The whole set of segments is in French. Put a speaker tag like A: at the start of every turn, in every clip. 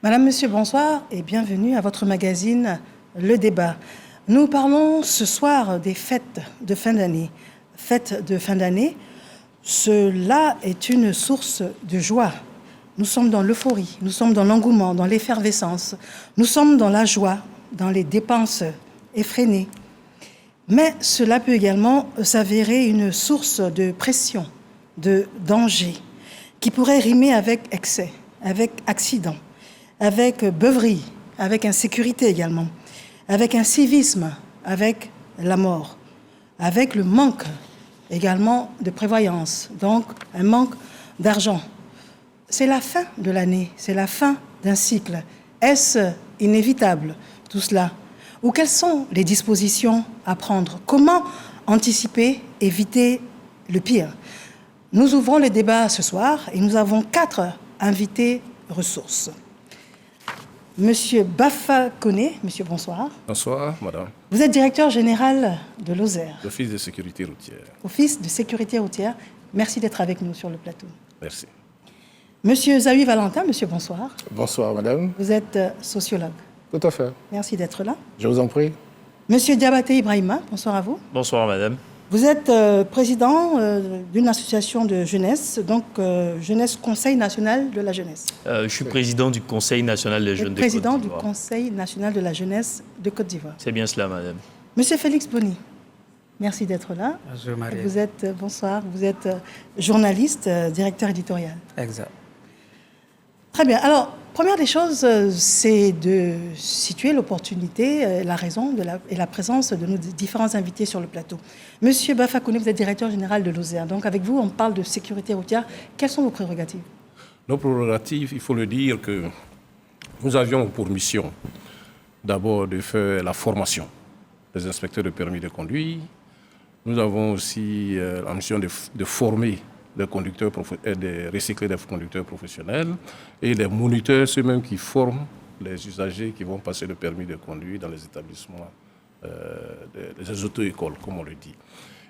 A: Madame, Monsieur, bonsoir et bienvenue à votre magazine Le Débat. Nous parlons ce soir des fêtes de fin d'année. Fêtes de fin d'année, cela est une source de joie. Nous sommes dans l'euphorie, nous sommes dans l'engouement, dans l'effervescence, nous sommes dans la joie, dans les dépenses effrénées. Mais cela peut également s'avérer une source de pression, de danger, qui pourrait rimer avec excès, avec accident, avec beuverie, avec insécurité également, avec incivisme, avec la mort, avec le manque également de prévoyance, donc un manque d'argent. C'est la fin de l'année, c'est la fin d'un cycle. Est-ce inévitable tout cela? Ou quelles sont les dispositions à prendre? Comment anticiper, éviter le pire? Nous ouvrons le débat ce soir et nous avons 4 invités ressources. Monsieur Bafa Koné, monsieur, bonsoir.
B: Bonsoir, madame.
A: Vous êtes directeur général de l'OSER.
B: L'Office de sécurité routière.
A: Office de sécurité routière. Merci d'être avec nous sur le plateau.
B: Merci.
A: Monsieur Zawi Valentin, monsieur, bonsoir.
C: Bonsoir, madame.
A: Vous êtes sociologue.
C: Tout à fait.
A: Merci d'être là.
C: Je vous en prie.
A: Monsieur Diabaté Ibrahima, bonsoir à vous.
D: Bonsoir, madame.
A: Vous êtes président d'une association de jeunesse, donc Jeunesse Conseil national de la jeunesse.
D: Je suis président du Conseil national des jeunes de Côte
A: Président du
D: d'Ivoire.
A: Conseil national de la jeunesse de Côte d'Ivoire.
D: C'est bien cela, madame.
A: Monsieur Félix Boni, merci d'être là.
E: Bonjour, Marie.
A: Vous êtes, bonsoir, vous êtes journaliste, directeur éditorial.
E: Exact.
A: Très bien. Alors, première des choses, c'est de situer l'opportunité, la raison et la présence de nos différents invités sur le plateau. Monsieur Bafa Koné, vous êtes directeur général de l'OSER. Donc, avec vous, on parle de sécurité routière. Quelles sont vos prérogatives?
B: Nos prérogatives, il faut le dire que nous avions pour mission d'abord de faire la formation des inspecteurs de permis de conduire. Nous avons aussi la mission de former des conducteurs, de recycler des conducteurs professionnels et des moniteurs, ceux-mêmes qui forment les usagers qui vont passer le permis de conduire dans les établissements, des auto-écoles, comme on le dit.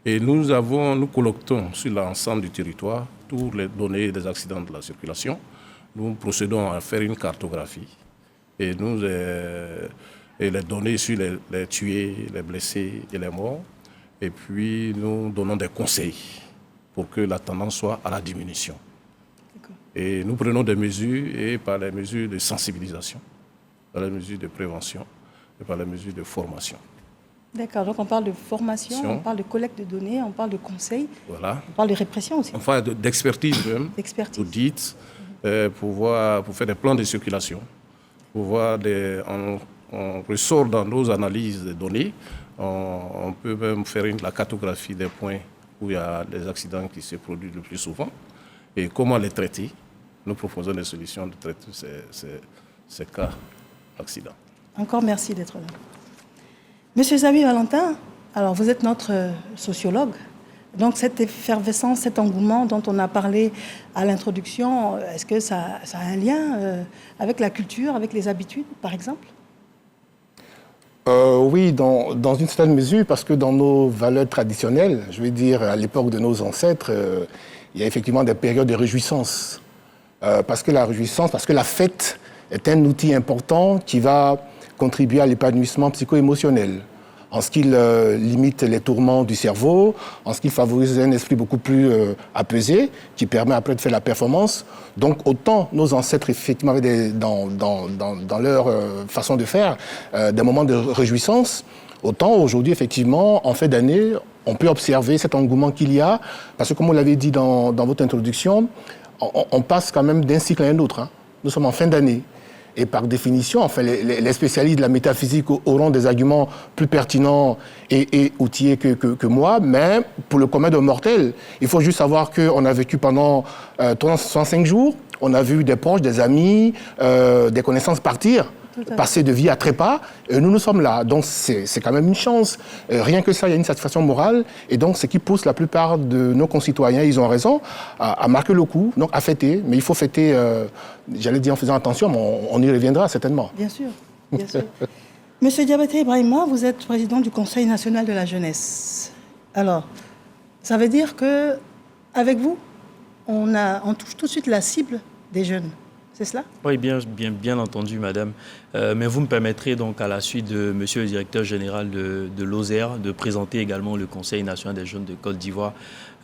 B: Et nous collectons sur l'ensemble du territoire toutes les données des accidents de la circulation. Nous procédons à faire une cartographie et et les données sur les tués, les blessés et les morts. Et puis nous donnons des conseils pour que la tendance soit à la diminution. Et nous prenons des mesures, et par les mesures de sensibilisation, par les mesures de prévention et par les mesures de formation.
A: D'accord, donc on parle de formation, on parle de collecte de données, on parle de conseils,
B: voilà.
A: On parle de répression aussi.
B: Enfin, d'expertise même, d'audit, pour faire des plans de circulation, pour voir on ressort dans nos analyses de données, on peut même faire la cartographie des points où il y a des accidents qui se produisent le plus souvent et comment les traiter. Nous proposons des solutions de traiter ces cas d'accident.
A: Encore merci d'être là. Monsieur Zawi Valentin, alors vous êtes notre sociologue. Donc cette effervescence, cet engouement dont on a parlé à l'introduction, est-ce que ça a un lien avec la culture, avec les habitudes, par exemple?
C: Oui, dans une certaine mesure, parce que dans nos valeurs traditionnelles, je veux dire, à l'époque de nos ancêtres, il y a effectivement des périodes de réjouissance. Parce que la fête est un outil important qui va contribuer à l'épanouissement psycho-émotionnel, en ce qu'il limite les tourments du cerveau, en ce qu'il favorise un esprit beaucoup plus apaisé, qui permet après de faire la performance. Donc autant nos ancêtres, effectivement, avaient dans leur façon de faire des moments de réjouissance, autant aujourd'hui, effectivement, en fin d'année, on peut observer cet engouement qu'il y a, parce que comme vous l'avez dit dans votre introduction, on passe quand même d'un cycle à un autre. Hein. Nous sommes en fin d'année. Et par définition, enfin, les spécialistes de la métaphysique auront des arguments plus pertinents et outillés que moi, mais pour le commun des mortels, il faut juste savoir qu'on a vécu pendant 365 jours, on a vu des proches, des amis, des connaissances partir, passer de vie à trépas, et nous sommes là. Donc c'est quand même une chance. Rien que ça, il y a une satisfaction morale, et donc ce qui pousse la plupart de nos concitoyens, ils ont raison, à marquer le coup, donc à fêter. Mais il faut fêter, j'allais dire en faisant attention, mais on y reviendra certainement.
A: Bien sûr, bien sûr. Monsieur Diabaté Ibrahima, vous êtes président du Conseil national de la jeunesse. Alors, ça veut dire qu'avec vous, on touche tout de suite la cible des jeunes. c'est cela?
D: Oui, bien entendu, madame. Mais vous me permettrez donc, à la suite de monsieur le directeur général de l'OSER, de présenter également le Conseil national des jeunes de Côte d'Ivoire.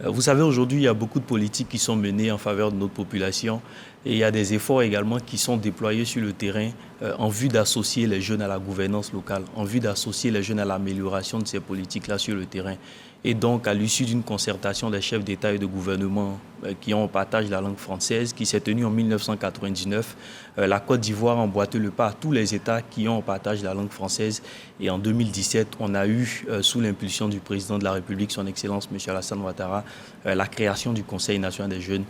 D: Vous savez, aujourd'hui, il y a beaucoup de politiques qui sont menées en faveur de notre population et il y a des efforts également qui sont déployés sur le terrain en vue d'associer les jeunes à la gouvernance locale, en vue d'associer les jeunes à l'amélioration de ces politiques-là sur le terrain. Et donc, à l'issue d'une concertation des chefs d'État et de gouvernement qui ont en partage la langue française, qui s'est tenue en 1999, la Côte d'Ivoire a emboîté le pas à tous les États qui ont en partage la langue française. Et en 2017, on a eu, sous l'impulsion du président de la République, son Excellence M. Alassane Ouattara, la création du Conseil national des jeunes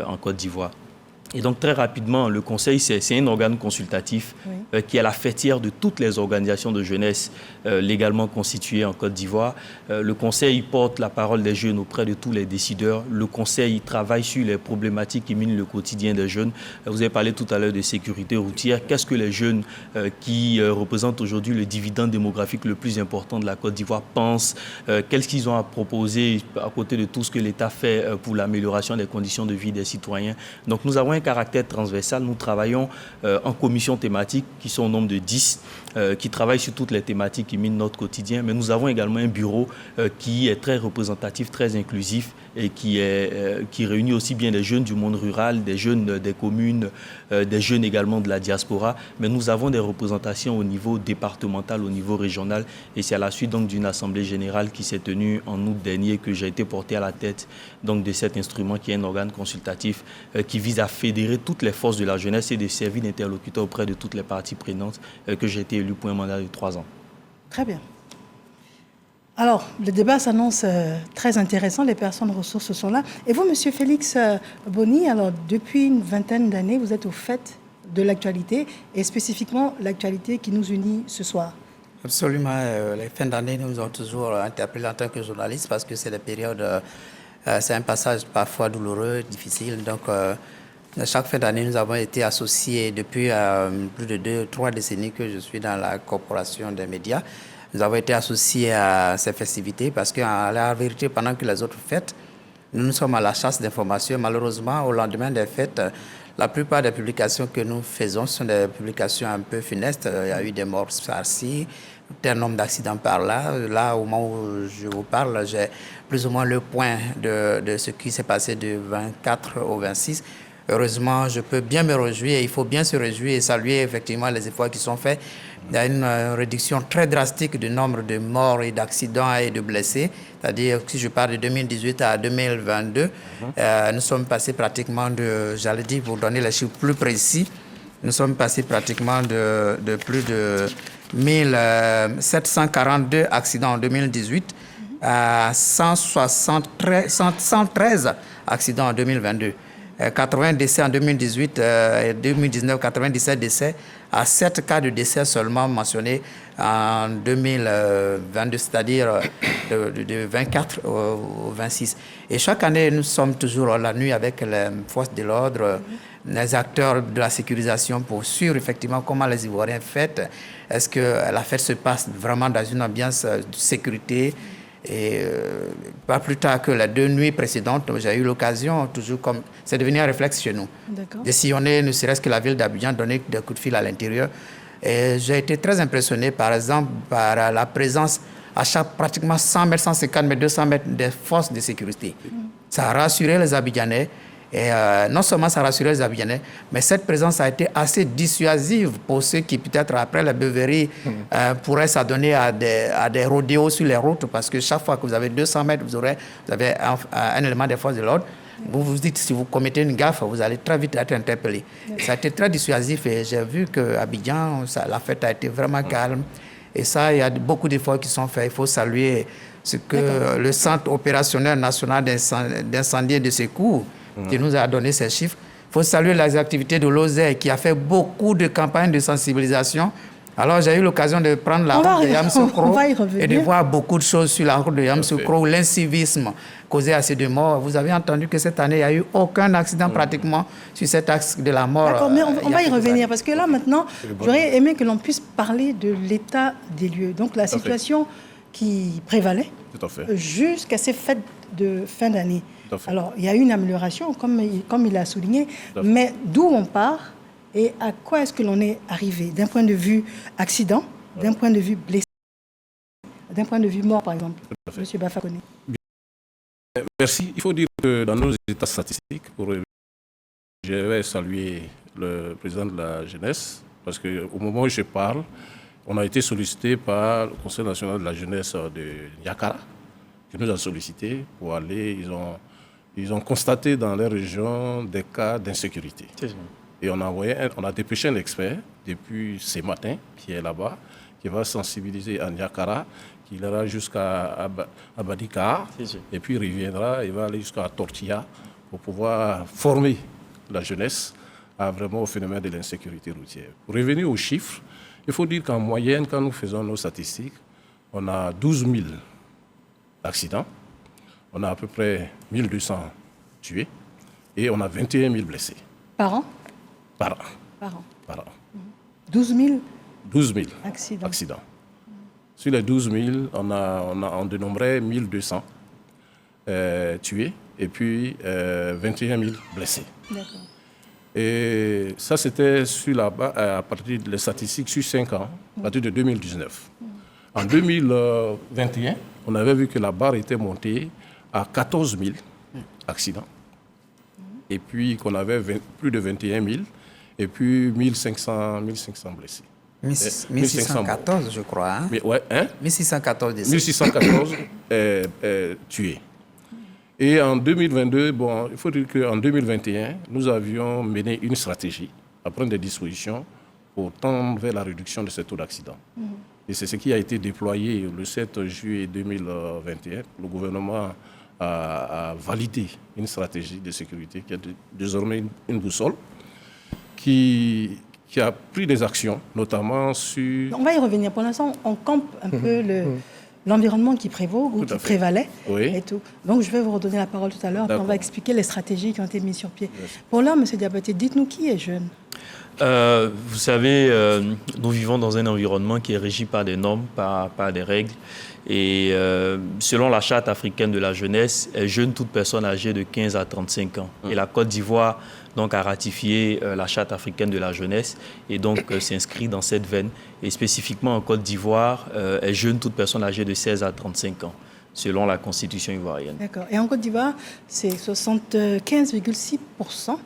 D: en Côte d'Ivoire. Et donc, très rapidement, le Conseil, c'est un organe consultatif qui est la fêtière de toutes les organisations de jeunesse légalement constituées en Côte d'Ivoire. Le Conseil porte la parole des jeunes auprès de tous les décideurs. Le Conseil travaille sur les problématiques qui minent le quotidien des jeunes. Vous avez parlé tout à l'heure de sécurité routière. Qu'est-ce que les jeunes qui représentent aujourd'hui le dividende démographique le plus important de la Côte d'Ivoire pensent? Qu'est-ce qu'ils ont à proposer à côté de tout ce que l'État fait pour l'amélioration des conditions de vie des citoyens? Donc, nous avons un caractère transversal. Nous travaillons en commissions thématiques qui sont au nombre de 10, qui travaillent sur toutes les thématiques qui minent notre quotidien. Mais nous avons également un bureau qui est très représentatif, très inclusif et qui réunit aussi bien des jeunes du monde rural, des jeunes des communes, des jeunes également de la diaspora. Mais nous avons des représentations au niveau départemental, au niveau régional. Et c'est à la suite donc d'une assemblée générale qui s'est tenue en août dernier que j'ai été porté à la tête donc, de cet instrument qui est un organe consultatif qui vise à fédérer toutes les forces de la jeunesse et de servir d'interlocuteur auprès de toutes les parties prenantes que j'ai été élu pour un mandat de 3 ans.
A: Très bien. Alors, le débat s'annonce très intéressant, les personnes ressources sont là. Et vous, Monsieur Félix Boni, alors depuis une vingtaine d'années, vous êtes au fait de l'actualité, et spécifiquement l'actualité qui nous unit ce soir.
E: Absolument. Les fins d'année nous ont toujours interpellés en tant que journalistes parce que c'est des périodes, c'est un passage parfois douloureux, difficile. Donc, chaque fin d'année, nous avons été associés depuis plus de 2-3 décennies que je suis dans la corporation des médias. Nous avons été associés à ces festivités parce qu'en la vérité, pendant que les autres fêtent, nous sommes à la chasse d'informations. Malheureusement, au lendemain des fêtes, la plupart des publications que nous faisons sont des publications un peu funestes. Il y a eu des morts par-ci, un nombre d'accidents par là. Là, au moment où je vous parle, j'ai plus ou moins le point de ce qui s'est passé du 24 au 26. Heureusement, je peux bien me réjouir. Il faut bien se réjouir et saluer effectivement les efforts qui sont faits. Il y a une réduction très drastique du nombre de morts et d'accidents et de blessés. C'est-à-dire, si je parle de 2018 à 2022, nous sommes passés pratiquement j'allais dire, pour donner les chiffres plus précis, nous sommes passés pratiquement de plus de 1742 accidents en 2018 à 113 accidents en 2022. 80 décès en 2018 et 2019, 97 décès, à 7 cas de décès seulement mentionnés en 2022, c'est-à-dire de 24 au 26. Et chaque année, nous sommes toujours la nuit avec les forces de l'ordre, les acteurs de la sécurisation pour suivre effectivement comment les Ivoiriens fêtent. Est-ce que la fête se passe vraiment dans une ambiance de sécurité? Et pas plus tard que les 2 nuits précédentes, j'ai eu l'occasion, toujours comme c'est devenu un réflexe chez nous, de sillonner ne serait-ce que la ville d'Abidjan, donner des coups de fil à l'intérieur. Et j'ai été très impressionné, par exemple, par la présence à chaque pratiquement 100 mètres, 150 mètres, 200 mètres des forces de sécurité. Ça a rassuré les Abidjanais. Et non seulement ça a rassuré les Abidjanais, mais cette présence a été assez dissuasive pour ceux qui, peut-être après la beuverie, pourraient s'adonner à des rodéos sur les routes, parce que chaque fois que vous avez 200 mètres, vous avez un élément des forces de l'ordre. Vous vous dites, si vous commettez une gaffe, vous allez très vite être interpellé. Ça a été très dissuasif et j'ai vu qu'à Abidjan, la fête a été vraiment calme. Et ça, il y a beaucoup d'efforts qui sont faits. Il faut saluer ce que le Centre opérationnel national d'incendie et de secours qui nous a donné ces chiffres. Il faut saluer les activités de l'OSER qui a fait beaucoup de campagnes de sensibilisation. Alors, j'ai eu l'occasion de prendre la route de Yamoussoukro et de voir beaucoup de choses sur la route de Yamoussoukro, l'incivisme causé assez de morts. Vous avez entendu que cette année, il n'y a eu aucun accident pratiquement sur cet axe de la mort.
A: D'accord, mais on va y revenir parce que là, maintenant, j'aurais aimé que l'on puisse parler de l'état des lieux. Donc, la situation qui prévalait jusqu'à ces fêtes de fin d'année. Alors, il y a eu une amélioration, comme il a souligné, mais d'où on part et à quoi est-ce que l'on est arrivé d'un point de vue accident, d'un point de vue blessé, d'un point de vue mort, par exemple. Monsieur Bafakone.
B: Merci. Il faut dire que dans nos états statistiques, je vais saluer le président de la jeunesse, parce qu'au moment où je parle, on a été sollicité par le Conseil national de la jeunesse de Niakara, qui nous a sollicité pour aller. Ils ont constaté dans les régions des cas d'insécurité. Et on a dépêché un expert depuis ce matin, qui est là-bas, qui va sensibiliser à Niakara, qui ira jusqu'à Abadika, et puis il reviendra, il va aller jusqu'à Tortilla pour pouvoir former la jeunesse à vraiment au phénomène de l'insécurité routière. Pour revenir aux chiffres, il faut dire qu'en moyenne, quand nous faisons nos statistiques, on a 12 000 accidents, on a à peu près 1200 tués et on a 21 000 blessés.
A: Par an?
B: Par an.
A: Par an.
B: Par an.
A: 12 000
B: 12 000
A: accidents.
B: Sur les 12 000, on dénombrait 1200 tués et puis 21 000 blessés.
A: D'accord.
B: Et ça, c'était à partir des statistiques sur 5 ans, à partir de 2019. En 2021, on avait vu que la barre était montée à 14 000 accidents. Et puis qu'on avait plus de 21 000 et puis 1500 blessés.
E: 1614, je crois. Hein?
B: Mais, ouais, hein?
E: 1614 décès.
B: 1614 tués. Et en 2022, il faut dire qu'en 2021, nous avions mené une stratégie à prendre des dispositions pour tendre vers la réduction de ces taux d'accident. Et c'est ce qui a été déployé le 7 juillet 2021. Le gouvernement a validé une stratégie de sécurité qui est désormais une boussole qui a pris des actions, notamment sur...
A: On va y revenir. Pour l'instant, on campe un peu l'environnement qui prévaut ou qui prévalait.
B: Oui.
A: Et tout. Donc, je vais vous redonner la parole tout à l'heure. On va expliquer les stratégies qui ont été mises sur pied.
B: Merci.
A: Pour l'heure, M. Diabaté, dites-nous qui est jeune.
D: Vous savez, nous vivons dans un environnement qui est régi par des normes, par des règles. Et selon la Charte africaine de la jeunesse, est jeune toute personne âgée de 15 à 35 ans. Et la Côte d'Ivoire donc, a ratifié la Charte africaine de la jeunesse et donc s'inscrit dans cette veine. Et spécifiquement en Côte d'Ivoire, est jeune toute personne âgée de 16 à 35 ans, selon la Constitution ivoirienne.
A: D'accord. Et en Côte d'Ivoire, c'est 75,6%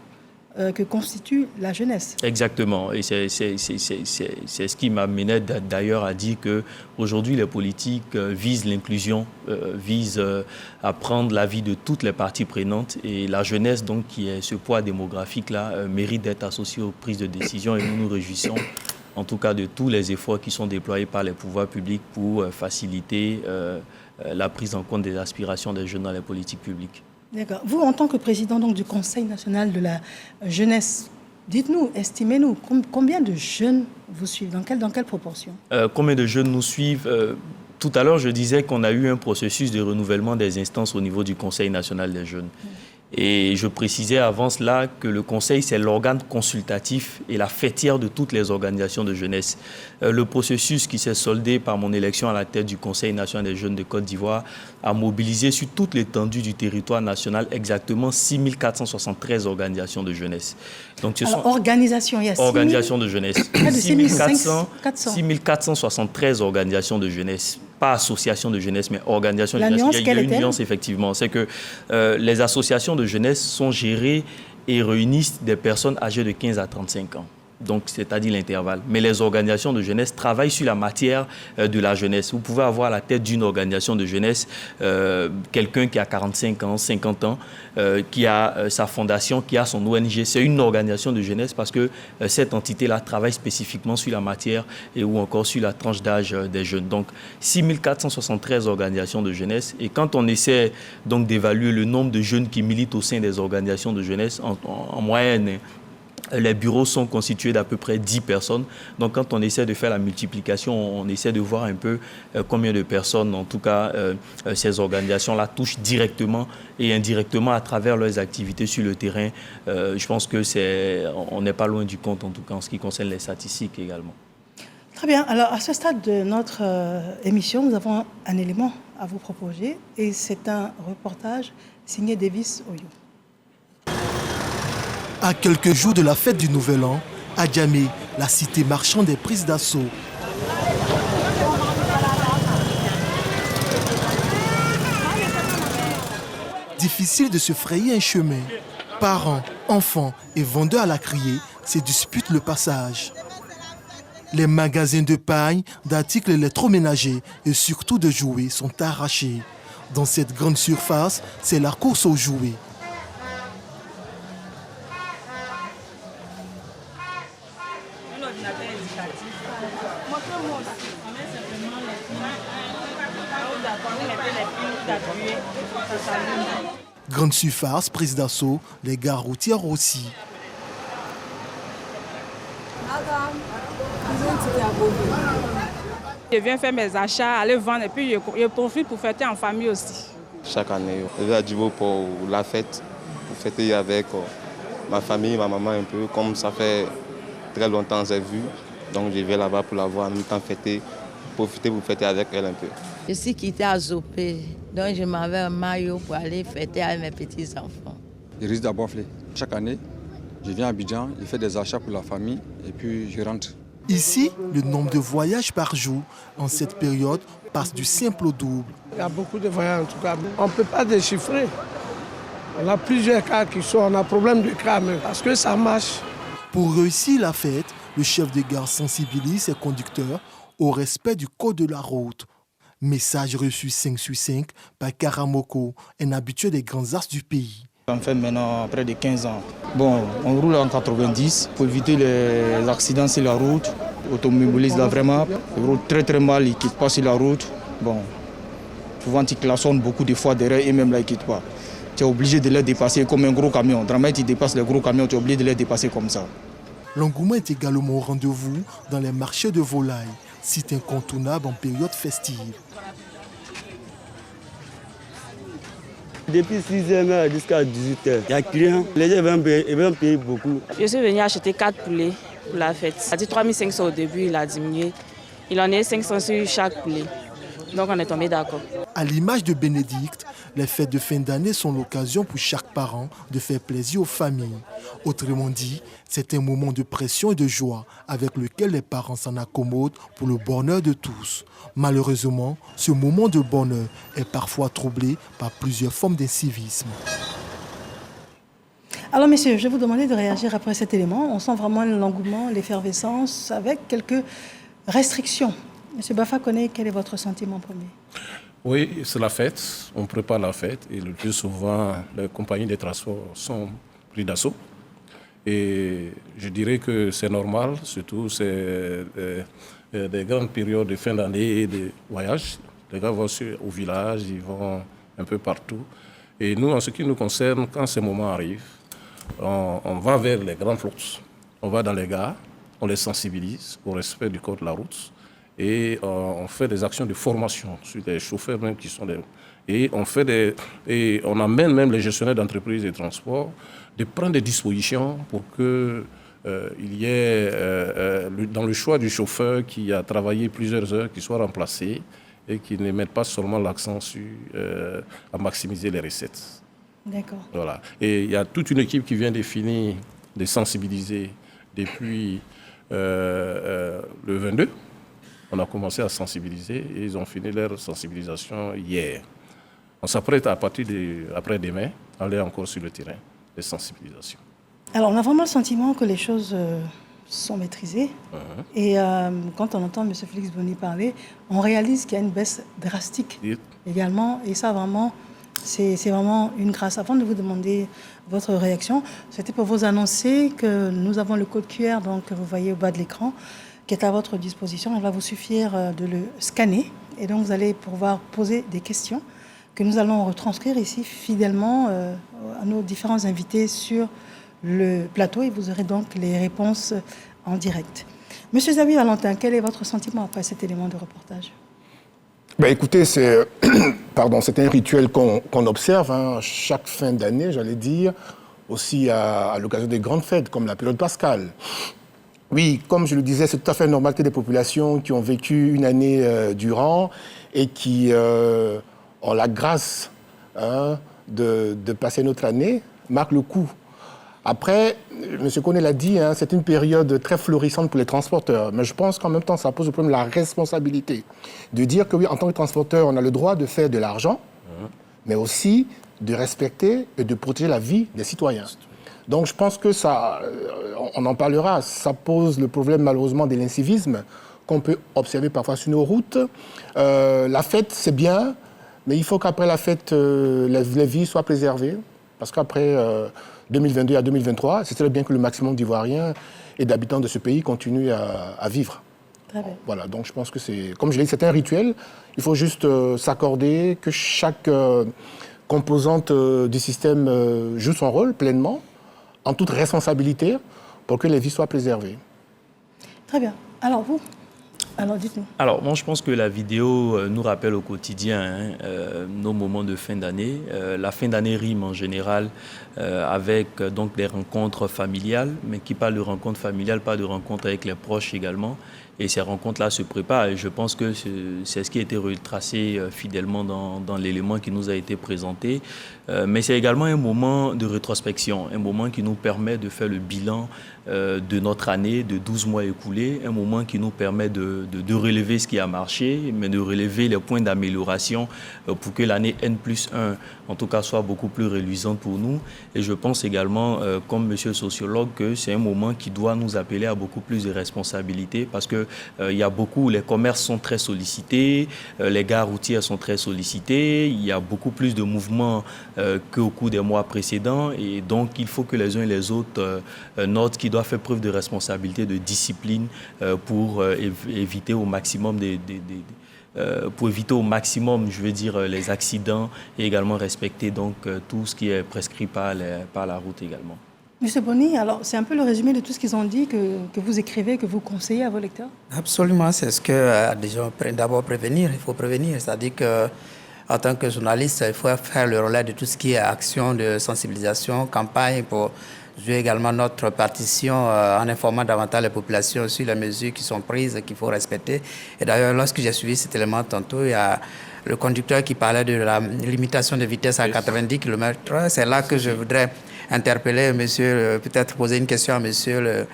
A: que constitue la jeunesse.
D: Exactement. Et c'est ce qui m'amenait d'ailleurs à dire qu'aujourd'hui, les politiques visent l'inclusion, visent à prendre l'avis de toutes les parties prenantes. Et la jeunesse, donc, qui est ce poids démographique-là, mérite d'être associée aux prises de décision. Et nous nous réjouissons, en tout cas, de tous les efforts qui sont déployés par les pouvoirs publics pour faciliter la prise en compte des aspirations des jeunes dans les politiques publiques.
A: D'accord. Vous, en tant que président donc, du Conseil national de la jeunesse, dites-nous, estimez-nous, combien de jeunes vous suivent, dans quelle proportion?
D: Combien de jeunes nous suivent? Tout à l'heure, je disais qu'on a eu un processus de renouvellement des instances au niveau du Conseil national des jeunes. Et je précisais avant cela que le Conseil, c'est l'organe consultatif et la fêtière de toutes les organisations de jeunesse. Le processus qui s'est soldé par mon élection à la tête du Conseil national des jeunes de Côte d'Ivoire a mobilisé sur toute l'étendue du territoire national exactement 6473 organisations de jeunesse. Donc, ce sont
A: organisations, il y a
D: organisations de jeunesse.
A: Près de
D: 6473 organisations de jeunesse. Pas associations de jeunesse, mais organisations de jeunesse. Il y a une nuance, effectivement. C'est que les associations de jeunesse sont gérées et réunissent des personnes âgées de 15 à 35 ans. Donc, c'est-à-dire l'intervalle. Mais les organisations de jeunesse travaillent sur la matière de la jeunesse. Vous pouvez avoir à la tête d'une organisation de jeunesse quelqu'un qui a 45 ans, 50 ans, qui a sa fondation, qui a son ONG. C'est une organisation de jeunesse parce que cette entité-là travaille spécifiquement sur la matière et ou encore sur la tranche d'âge des jeunes. Donc, 6473 organisations de jeunesse. Et quand on essaie donc d'évaluer le nombre de jeunes qui militent au sein des organisations de jeunesse, en moyenne, les bureaux sont constitués d'à peu près 10 personnes. Donc, quand on essaie de faire la multiplication, on essaie de voir un peu combien de personnes, en tout cas, ces organisations-là touchent directement et indirectement à travers leurs activités sur le terrain. Je pense qu'on n'est pas loin du compte, en tout cas, en ce qui concerne les statistiques également.
A: Très bien. Alors, à ce stade de notre émission, nous avons un élément à vous proposer et c'est un reportage signé Davis Oyo.
F: À quelques jours de la fête du Nouvel An, À Djamé, la cité marchande est prise d'assaut. Difficile de se frayer un chemin. Parents, enfants et vendeurs à la criée se disputent le passage. Les magasins de paille, d'articles électroménagers et surtout de jouets sont arrachés. Dans cette grande surface, c'est la course aux jouets. Grande surface prise d'assaut, les gares routières aussi.
G: Je viens faire mes achats, aller vendre et puis je profite pour fêter en famille aussi.
H: Chaque année, je vais à Djibo pour la fête, pour fêter avec ma famille, ma maman un peu. Comme ça fait très longtemps que j'ai vu, donc je vais là-bas pour la voir, en même temps fêter, profiter pour fêter avec elle un peu.
I: Je suis quittée à Zopé, donc je m'avais un maillot pour aller fêter avec mes petits-enfants.
J: Je risque d'abord flé. Chaque année, je viens à Abidjan, je fais des achats pour la famille et puis je rentre.
F: Ici, le nombre de voyages par jour en cette période passe du simple au double.
K: Il y a beaucoup de voyages en tout cas. On ne peut pas déchiffrer. On a plusieurs cas qui sont, on a problème de cas même, parce que ça marche.
F: Pour réussir la fête, le chef de gare sensibilise ses conducteurs au respect du code de la route. Message reçu 5 sur 5 par Karamoko, un habitué des grands axes du pays.
L: Ça fait maintenant près de 15 ans. Bon, on roule en 90 pour éviter les accidents sur la route. Automobiliste là vraiment, ils roulent très très mal, ils ne quittent pas sur la route. Bon, souvent ils klaxonnent beaucoup de fois derrière et même là ils ne quittent pas. Tu es obligé de les dépasser comme un gros camion. Dramait, tu dépasses les gros camions, tu es obligé de les dépasser comme ça.
F: L'engouement est également au rendez-vous dans les marchés de volailles, site incontournable en période festive.
M: Depuis 6h jusqu'à 18h, il y a clients. Les gens vont payer beaucoup.
G: Je suis venue acheter 4 poulets pour la fête. Il a dit 3500 au début, il a diminué. Il en est 500 sur chaque poulet. Donc on est tombé d'accord.
F: À l'image de Bénédicte, les fêtes de fin d'année sont l'occasion pour chaque parent de faire plaisir aux familles. Autrement dit, c'est un moment de pression et de joie avec lequel les parents s'en accommodent pour le bonheur de tous. Malheureusement, ce moment de bonheur est parfois troublé par plusieurs formes d'incivisme.
A: Alors, messieurs, je vais vous demander de réagir après cet élément. On sent vraiment l'engouement, l'effervescence, avec quelques restrictions. Monsieur Bafa connaît, quel est votre sentiment premier?
B: Oui, c'est la fête. On prépare la fête et le plus souvent, les compagnies de transport sont prises d'assaut. Et je dirais que c'est normal, surtout c'est des grandes périodes de fin d'année et de voyage. Les gars vont au village, ils vont un peu partout. Et nous, en ce qui nous concerne, quand ces moments arrivent, on va vers les grandes flottes. On va dans les gares, on les sensibilise au respect du code de la route. Et on fait des actions de formation sur les chauffeurs même qui sont et on amène même les gestionnaires d'entreprises et de transport de prendre des dispositions pour que il y ait dans le choix du chauffeur qui a travaillé plusieurs heures, qui soit remplacé et qui ne mette pas seulement l'accent sur à maximiser les recettes.
A: D'accord.
B: Voilà. Et il y a toute une équipe qui vient définir, de sensibiliser depuis le 22. On a commencé à sensibiliser et ils ont fini leur sensibilisation hier. On s'apprête à partir d'après-demain à aller encore sur le terrain de sensibilisation.
A: Alors, on a vraiment le sentiment que les choses sont maîtrisées. Et quand on entend M. Félix Boni parler, on réalise qu'il y a une baisse drastique également. Et ça, vraiment, c'est vraiment une grâce. Avant de vous demander votre réaction, c'était pour vous annoncer que nous avons le code QR, donc, que vous voyez au bas de l'écran, qui est à votre disposition. Il va vous suffire de le scanner. Et donc, vous allez pouvoir poser des questions que nous allons retranscrire ici fidèlement à nos différents invités sur le plateau. Et vous aurez donc les réponses en direct. Monsieur Zawi Valentin, quel est votre sentiment après cet élément de reportage?
C: Écoutez, c'est un rituel qu'on observe chaque fin d'année, j'allais dire, aussi à l'occasion des grandes fêtes, comme la période pascale. Oui, comme je le disais, c'est tout à fait normal que des populations qui ont vécu une année durant et qui ont la grâce de passer notre année marquent le coup. Après, M. Koné l'a dit, hein, c'est une période très florissante pour les transporteurs. Mais je pense qu'en même temps, ça pose le problème de la responsabilité. De dire que oui, en tant que transporteur, on a le droit de faire de l'argent, mais aussi de respecter et de protéger la vie des citoyens. Donc je pense que ça, on en parlera, ça pose le problème malheureusement de l'incivisme qu'on peut observer parfois sur nos routes. La fête, c'est bien, mais il faut qu'après la fête, les vies soient préservées. Parce qu'après 2022 à 2023, c'est très bien que le maximum d'Ivoiriens et d'habitants de ce pays continuent à vivre.
A: Très bien.
C: Voilà, donc je pense que c'est, comme je l'ai dit, c'est un rituel. Il faut juste s'accorder que chaque composante du système joue son rôle pleinement, en toute responsabilité, pour que les vies soient préservées.
A: Très bien. Alors vous, alors dites-nous.
D: Alors moi je pense que la vidéo nous rappelle au quotidien nos moments de fin d'année. La fin d'année rime en général avec donc des rencontres familiales, mais qui parle de rencontres familiales, pas de rencontres avec les proches également. Et ces rencontres-là se préparent et je pense que c'est ce qui a été retracé fidèlement dans l'élément qui nous a été présenté. Mais c'est également un moment de rétrospection, un moment qui nous permet de faire le bilan de notre année, de 12 mois écoulés, un moment qui nous permet de relever ce qui a marché, mais de relever les points d'amélioration pour que l'année N+1, en tout cas, soit beaucoup plus reluisante pour nous. Et je pense également, comme monsieur le sociologue, que c'est un moment qui doit nous appeler à beaucoup plus de responsabilités parce que il y a beaucoup, les commerces sont très sollicités, les gares routières sont très sollicitées, il y a beaucoup plus de mouvements qu'au cours des mois précédents et donc il faut que les uns et les autres notent qu'ils doivent faire preuve de responsabilité, de discipline pour éviter au maximum je veux dire, les accidents et également respecter donc tout ce qui est prescrit par la route également.
A: Monsieur Boni, alors c'est un peu le résumé de tout ce qu'ils ont dit que vous écrivez, que vous conseillez à vos lecteurs? Absolument, c'est ce que
E: d'abord prévenir, il faut prévenir, c'est-à-dire que en tant que journaliste, il faut faire le relais de tout ce qui est action de sensibilisation, campagne pour jouer également notre partition en informant davantage les populations sur les mesures qui sont prises, qu'il faut respecter. Et d'ailleurs, lorsque j'ai suivi cet élément tantôt, il y a le conducteur qui parlait de la limitation de vitesse à 90 km/h. C'est là que je voudrais interpeller monsieur, peut-être poser une question à monsieur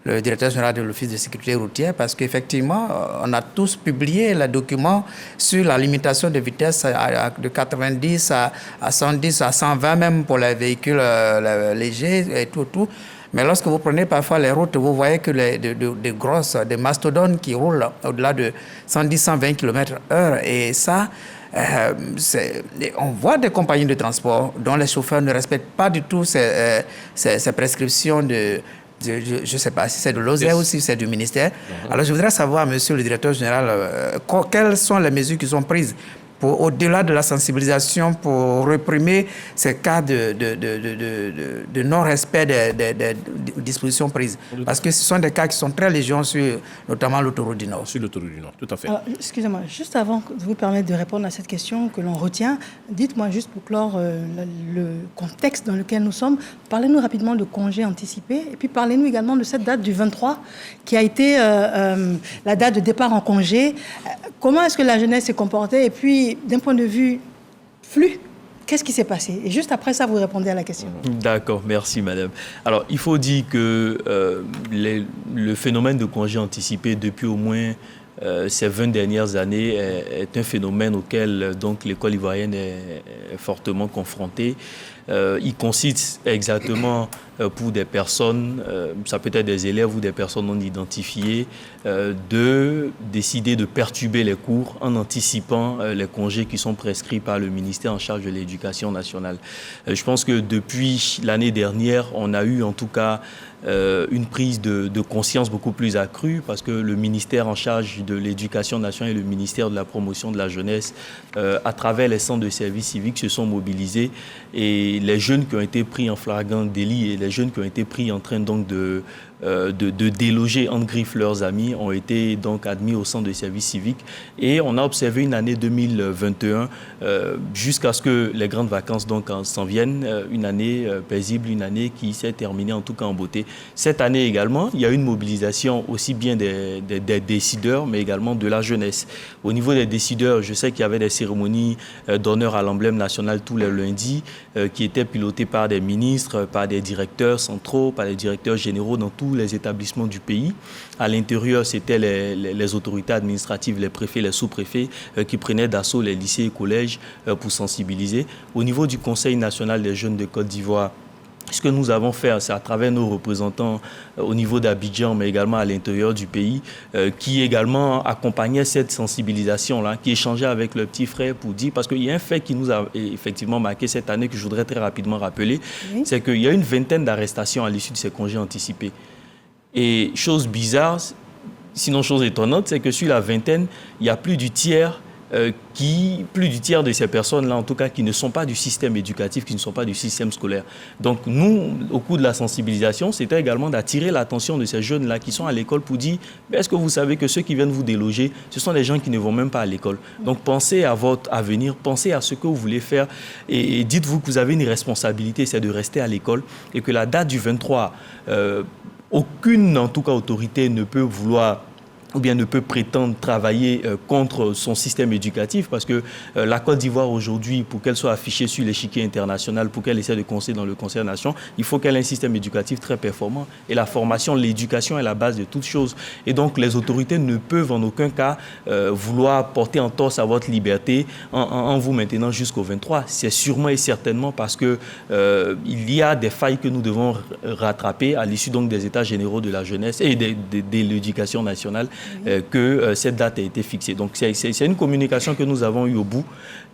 E: le directeur général de l'Office de sécurité routière, parce qu'effectivement, on a tous publié les documents sur la limitation de vitesse de 90 à 110, à 120 même pour les véhicules légers et tout. Mais lorsque vous prenez parfois les routes, vous voyez que des mastodontes qui roulent au-delà de 110-120 km/h. Et ça, on voit des compagnies de transport dont les chauffeurs ne respectent pas du tout ces prescriptions je ne sais pas si c'est de l'OSER ou si c'est du ministère. Alors je voudrais savoir, monsieur le directeur général, quelles sont les mesures qui sont prises au-delà de la sensibilisation pour réprimer ces cas de non-respect des dispositions prises. Parce que ce sont des cas qui sont très légion sur notamment l'autoroute du Nord.
B: Sur l'autoroute du Nord, tout à fait.
A: Alors, excusez-moi, juste avant de vous permettre de répondre à cette question que l'on retient, dites-moi juste pour clore le contexte dans lequel nous sommes, parlez-nous rapidement de congés anticipés et puis parlez-nous également de cette date du 23 qui a été la date de départ en congé. Comment est-ce que la jeunesse s'est comportée et puis d'un point de vue flux, qu'est-ce qui s'est passé? Et juste après ça, vous répondez à la question.
D: D'accord, merci madame. Alors, il faut dire que le phénomène de congé anticipé depuis au moins ces 20 dernières années est un phénomène auquel donc l'école ivoirienne est fortement confrontée. Il consiste exactement pour des personnes, ça peut être des élèves ou des personnes non identifiées, de décider de perturber les cours en anticipant les congés qui sont prescrits par le ministère en charge de l'Éducation nationale. Je pense que depuis l'année dernière, on a eu en tout cas une prise de conscience beaucoup plus accrue parce que le ministère en charge de l'Éducation nationale et le ministère de la promotion de la jeunesse, à travers les centres de services civiques, se sont mobilisés et les jeunes qui ont été pris en flagrant délit et les jeunes qui ont été pris en train donc de déloger en griffe leurs amis ont été donc admis au centre de service civique et on a observé une année 2021 jusqu'à ce que les grandes vacances donc s'en viennent, une année paisible, une année qui s'est terminée en tout cas en beauté. Cette année également, il y a une mobilisation aussi bien des décideurs mais également de la jeunesse. Au niveau des décideurs, je sais qu'il y avait des cérémonies d'honneur à l'emblème national tous les lundis qui étaient pilotées par des ministres, par des directeurs directeurs centraux, par les directeurs généraux dans tous les établissements du pays. À l'intérieur, c'était les autorités administratives, les préfets, les sous-préfets qui prenaient d'assaut les lycées et collèges pour sensibiliser. Au niveau du Conseil national des jeunes de Côte d'Ivoire, ce que nous avons fait, c'est à travers nos représentants au niveau d'Abidjan, mais également à l'intérieur du pays, qui également accompagnaient cette sensibilisation-là, qui échangeaient avec le petit frère pour dire, parce qu'il y a un fait qui nous a effectivement marqué cette année que je voudrais très rapidement rappeler, c'est qu'il y a une vingtaine d'arrestations à l'issue de ces congés anticipés. Et chose bizarre, sinon chose étonnante, c'est que sur la vingtaine, il y a plus du tiers de ces personnes-là, en tout cas, qui ne sont pas du système éducatif, qui ne sont pas du système scolaire. Donc, nous, au cours de la sensibilisation, c'était également d'attirer l'attention de ces jeunes-là qui sont à l'école pour dire, est-ce que vous savez que ceux qui viennent vous déloger, ce sont des gens qui ne vont même pas à l'école. Donc, pensez à votre avenir, pensez à ce que vous voulez faire et dites-vous que vous avez une responsabilité, c'est de rester à l'école et que la date du 23, aucune, en tout cas, autorité ne peut vouloir ou bien ne peut prétendre travailler contre son système éducatif parce que la Côte d'Ivoire aujourd'hui, pour qu'elle soit affichée sur l'échiquier international, pour qu'elle essaie de conseiller dans le Conseil des Nations, il faut qu'elle ait un système éducatif très performant. Et la formation, l'éducation est la base de toute chose. Et donc les autorités ne peuvent en aucun cas vouloir porter en torse à votre liberté en vous maintenant jusqu'au 23. C'est sûrement et certainement parce que il y a des failles que nous devons rattraper à l'issue donc des États généraux de la jeunesse et de l'éducation nationale. Que cette date a été fixée. Donc, c'est une communication que nous avons eue au bout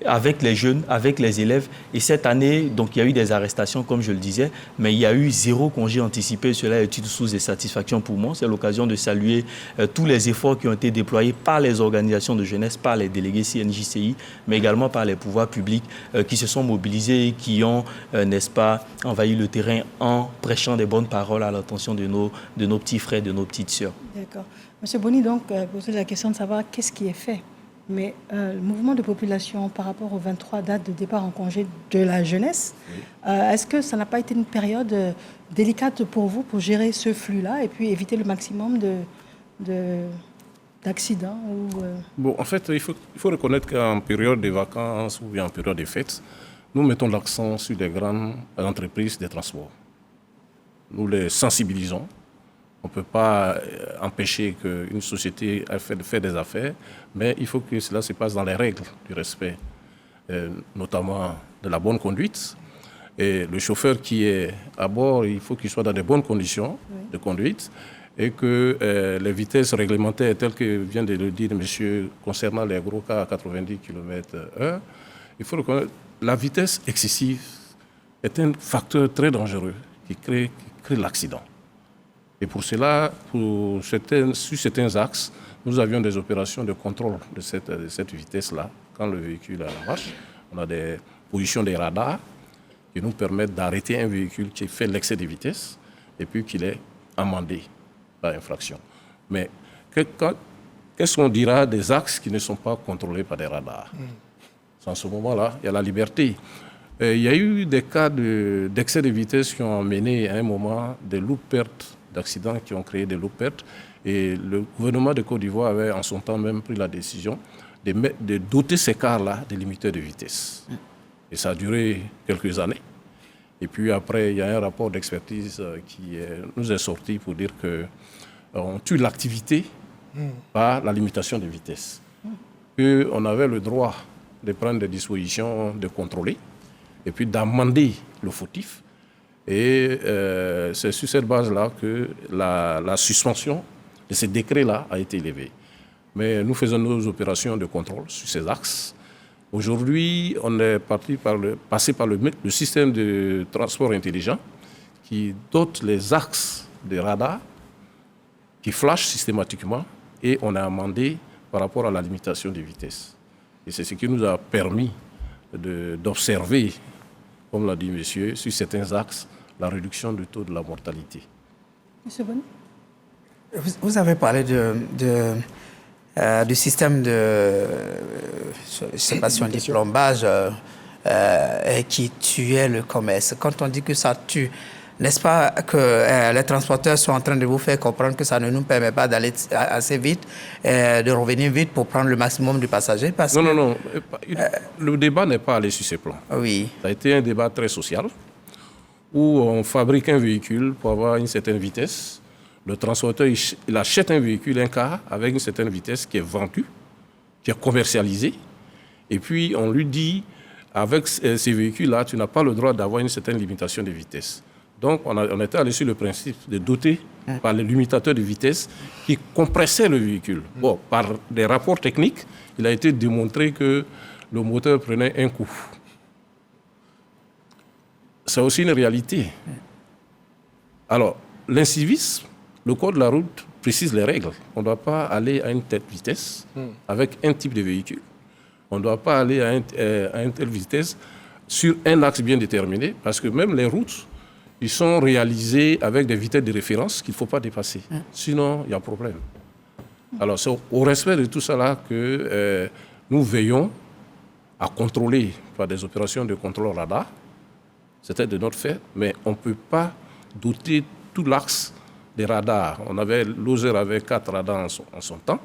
D: avec les jeunes, avec les élèves. Et cette année, donc, il y a eu des arrestations, comme je le disais, mais il y a eu 0 congé anticipé. Cela est une source de satisfaction pour moi. C'est l'occasion de saluer tous les efforts qui ont été déployés par les organisations de jeunesse, par les délégués CNJCI, mais également par les pouvoirs publics qui se sont mobilisés et qui ont, n'est-ce pas, envahi le terrain en prêchant des bonnes paroles à l'attention de nos petits frères, de nos petites sœurs.
A: D'accord. Monsieur Boni, donc, posez la question de savoir qu'est-ce qui est fait. Mais le mouvement de population par rapport aux 23 dates de départ en congé de la jeunesse, est-ce que ça n'a pas été une période délicate pour vous pour gérer ce flux-là et puis éviter le maximum d'accidents
B: Bon, en fait, il faut reconnaître qu'en période de vacances ou bien en période de fêtes, nous mettons l'accent sur les grandes entreprises de transport. Nous les sensibilisons. On ne peut pas empêcher qu'une société fait des affaires, mais il faut que cela se passe dans les règles du respect, notamment de la bonne conduite. Et le chauffeur qui est à bord, il faut qu'il soit dans de bonnes conditions de conduite et que les vitesses réglementaires, telles que vient de le dire monsieur, concernant les gros cas à 90 km/h, il faut reconnaître que la vitesse excessive est un facteur très dangereux qui crée l'accident. Et pour cela, sur certains axes, nous avions des opérations de contrôle de cette vitesse-là. Quand le véhicule est à la marche, on a des positions des radars qui nous permettent d'arrêter un véhicule qui fait l'excès de vitesse et puis qu'il est amendé par infraction. Mais qu'est-ce qu'on dira des axes qui ne sont pas contrôlés par des radars? En ce moment-là, il y a la liberté. Il y a eu des cas d'excès de vitesse qui ont amené à un moment des lourdes pertes d'accidents qui ont créé des lourdes pertes. Et le gouvernement de Côte d'Ivoire avait en son temps même pris la décision de doter ces cars-là de limiteurs de vitesse. Et ça a duré quelques années. Et puis après, il y a un rapport d'expertise qui nous est sorti pour dire qu'on tue l'activité par la limitation de vitesse. Qu'on avait le droit de prendre des dispositions, de contrôler, et puis d'amender le fautif. Et c'est sur cette base-là que la suspension de ces décrets-là a été élevée. Mais nous faisons nos opérations de contrôle sur ces axes. Aujourd'hui, on est passé par le système de transport intelligent qui dote les axes de radars, qui flashent systématiquement, et on a amendé par rapport à la limitation des vitesses. Et c'est ce qui nous a permis d'observer, comme l'a dit monsieur, sur certains axes, la réduction du taux de la mortalité.
A: Monsieur Boni?
E: Vous avez parlé du système de, je ne sais pas si on dit plombage, qui tuait le commerce. Quand on dit que ça tue, n'est-ce pas que les transporteurs sont en train de vous faire comprendre que ça ne nous permet pas d'aller assez vite, de revenir vite pour prendre le maximum de passagers parce
B: Non. Le débat n'est pas allé sur ces plans.
E: Oui.
B: Ça a été un débat très social où on fabrique un véhicule pour avoir une certaine vitesse. Le transporteur, il achète un véhicule, un car, avec une certaine vitesse qui est vendu, qui est commercialisé. Et puis, on lui dit, avec ces véhicules-là, tu n'as pas le droit d'avoir une certaine limitation de vitesse. Donc, on était allé sur le principe de doter par les limitateurs de vitesse qui compressaient le véhicule. Bon, par des rapports techniques, il a été démontré que le moteur prenait un coup. C'est aussi une réalité. Alors, l'incivisme, le code de la route précise les règles. On ne doit pas aller à une telle vitesse avec un type de véhicule. On ne doit pas aller à une telle vitesse sur un axe bien déterminé, parce que même les routes, ils sont réalisés avec des vitesses de référence qu'il ne faut pas dépasser. Sinon, il y a problème. Alors, c'est au respect de tout cela que nous veillons à contrôler par des opérations de contrôle radar. C'était de notre fait, mais on ne peut pas doter tout l'axe des radars. Lozère avait 4 radars en son temps.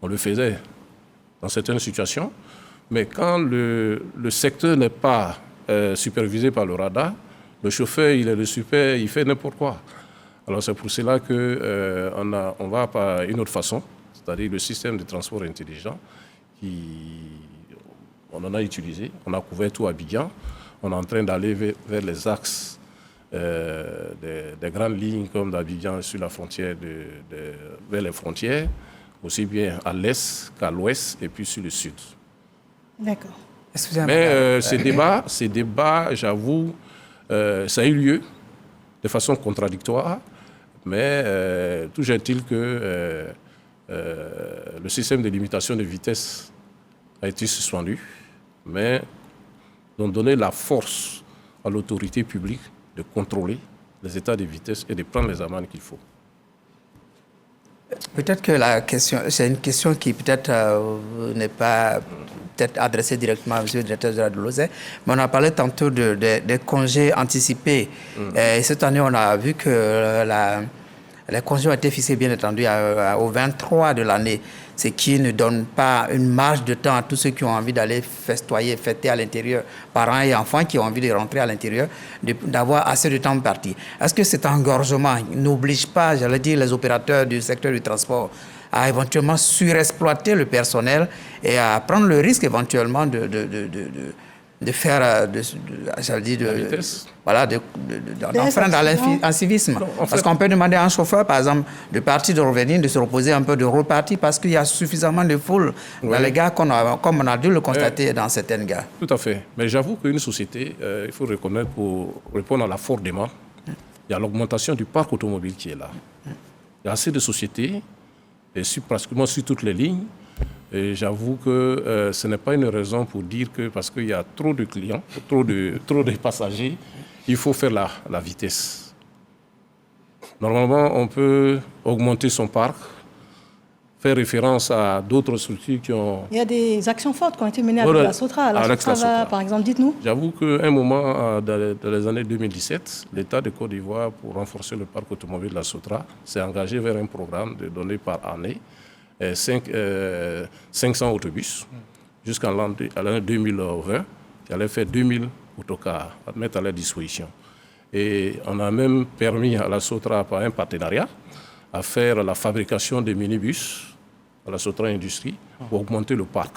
B: On le faisait dans certaines situations. Mais quand le secteur n'est pas supervisé par le radar, le chauffeur, il est le super, il fait n'importe quoi. Alors c'est pour cela qu'on va par une autre façon, c'est-à-dire le système de transport intelligent, on en a utilisé, on a couvert tout Abidjan, on est en train d'aller vers les axes des grandes lignes comme d'Abidjan sur la frontière, vers les frontières, aussi bien à l'est qu'à l'ouest et puis sur le sud.
A: D'accord.
B: Mais ces débats, j'avoue, ça a eu lieu de façon contradictoire, mais toujours est-il que le système de limitation de vitesse a été suspendu, mais ont donné la force à l'autorité publique de contrôler les états de vitesse et de prendre les amendes qu'il faut.
E: Peut-être que la question, c'est une question qui peut-être n'est pas peut-être adressée directement à M. le directeur général de Lozère, mais on a parlé tantôt des congés anticipés. Et cette année, on a vu que les congés ont été fixés, bien entendu, au 23 de l'année, ce qui ne donne pas une marge de temps à tous ceux qui ont envie d'aller fêter à l'intérieur, parents et enfants qui ont envie de rentrer à l'intérieur, d'avoir assez de temps parti. Est-ce que cet engorgement n'oblige pas, j'allais dire, les opérateurs du secteur du transport à éventuellement surexploiter le personnel et à prendre le risque éventuellement de faire, j'allais dire, d'enfreindre à l'incivisme. Parce qu'on peut demander à un chauffeur, par exemple, de partir, de revenir, de se reposer un peu, de repartir, parce qu'il y a suffisamment de foule dans les gares, comme on a dû le constater dans certaines gares.
B: Tout à fait. Mais j'avoue qu'une société, il faut reconnaître, pour répondre à la forte demande, il y a l'augmentation du parc automobile qui est là. Il y a assez de sociétés, et pratiquement sur toutes les lignes. Et j'avoue que ce n'est pas une raison pour dire que parce qu'il y a trop de clients, trop de passagers, il faut faire la vitesse. Normalement, on peut augmenter son parc, faire référence à d'autres structures qui ont...
A: Il y a des actions fortes qui ont été menées avec la Sotra. La Sotra, par exemple, dites-nous.
B: J'avoue qu'à un moment, dans les années 2017, l'État de Côte d'Ivoire, pour renforcer le parc automobile de la Sotra, s'est engagé vers un programme de donner par année 500 autobus jusqu'à l'année 2020, qui allait faire 2000 autocars à mettre à leur disposition. Et on a même permis à la Sotra, par un partenariat, à faire la fabrication de minibus à la Sotra Industrie pour augmenter le parc.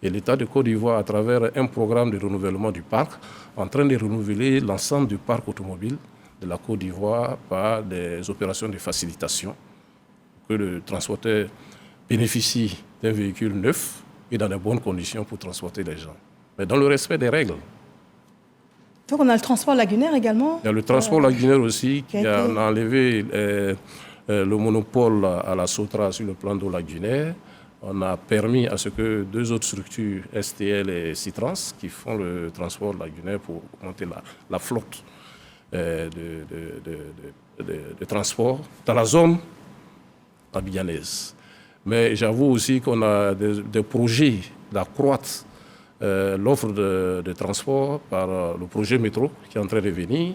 B: Et l'État de Côte d'Ivoire, à travers un programme de renouvellement du parc, est en train de renouveler l'ensemble du parc automobile de la Côte d'Ivoire par des opérations de facilitation, que le transporteur bénéficie d'un véhicule neuf et dans de bonnes conditions pour transporter les gens. Mais dans le respect des règles.
A: Donc on a le transport lagunaire également.
B: Il y a le transport lagunaire aussi, qui a enlevé le monopole à la Sotra sur le plan d'eau lagunaire. On a permis à ce que 2 autres structures, STL et Citrans, qui font le transport lagunaire pour monter la flotte de transport dans la zone abidjanaise. Mais j'avoue aussi qu'on a des projets d'accroître l'offre de transport par le projet métro qui est en train de venir,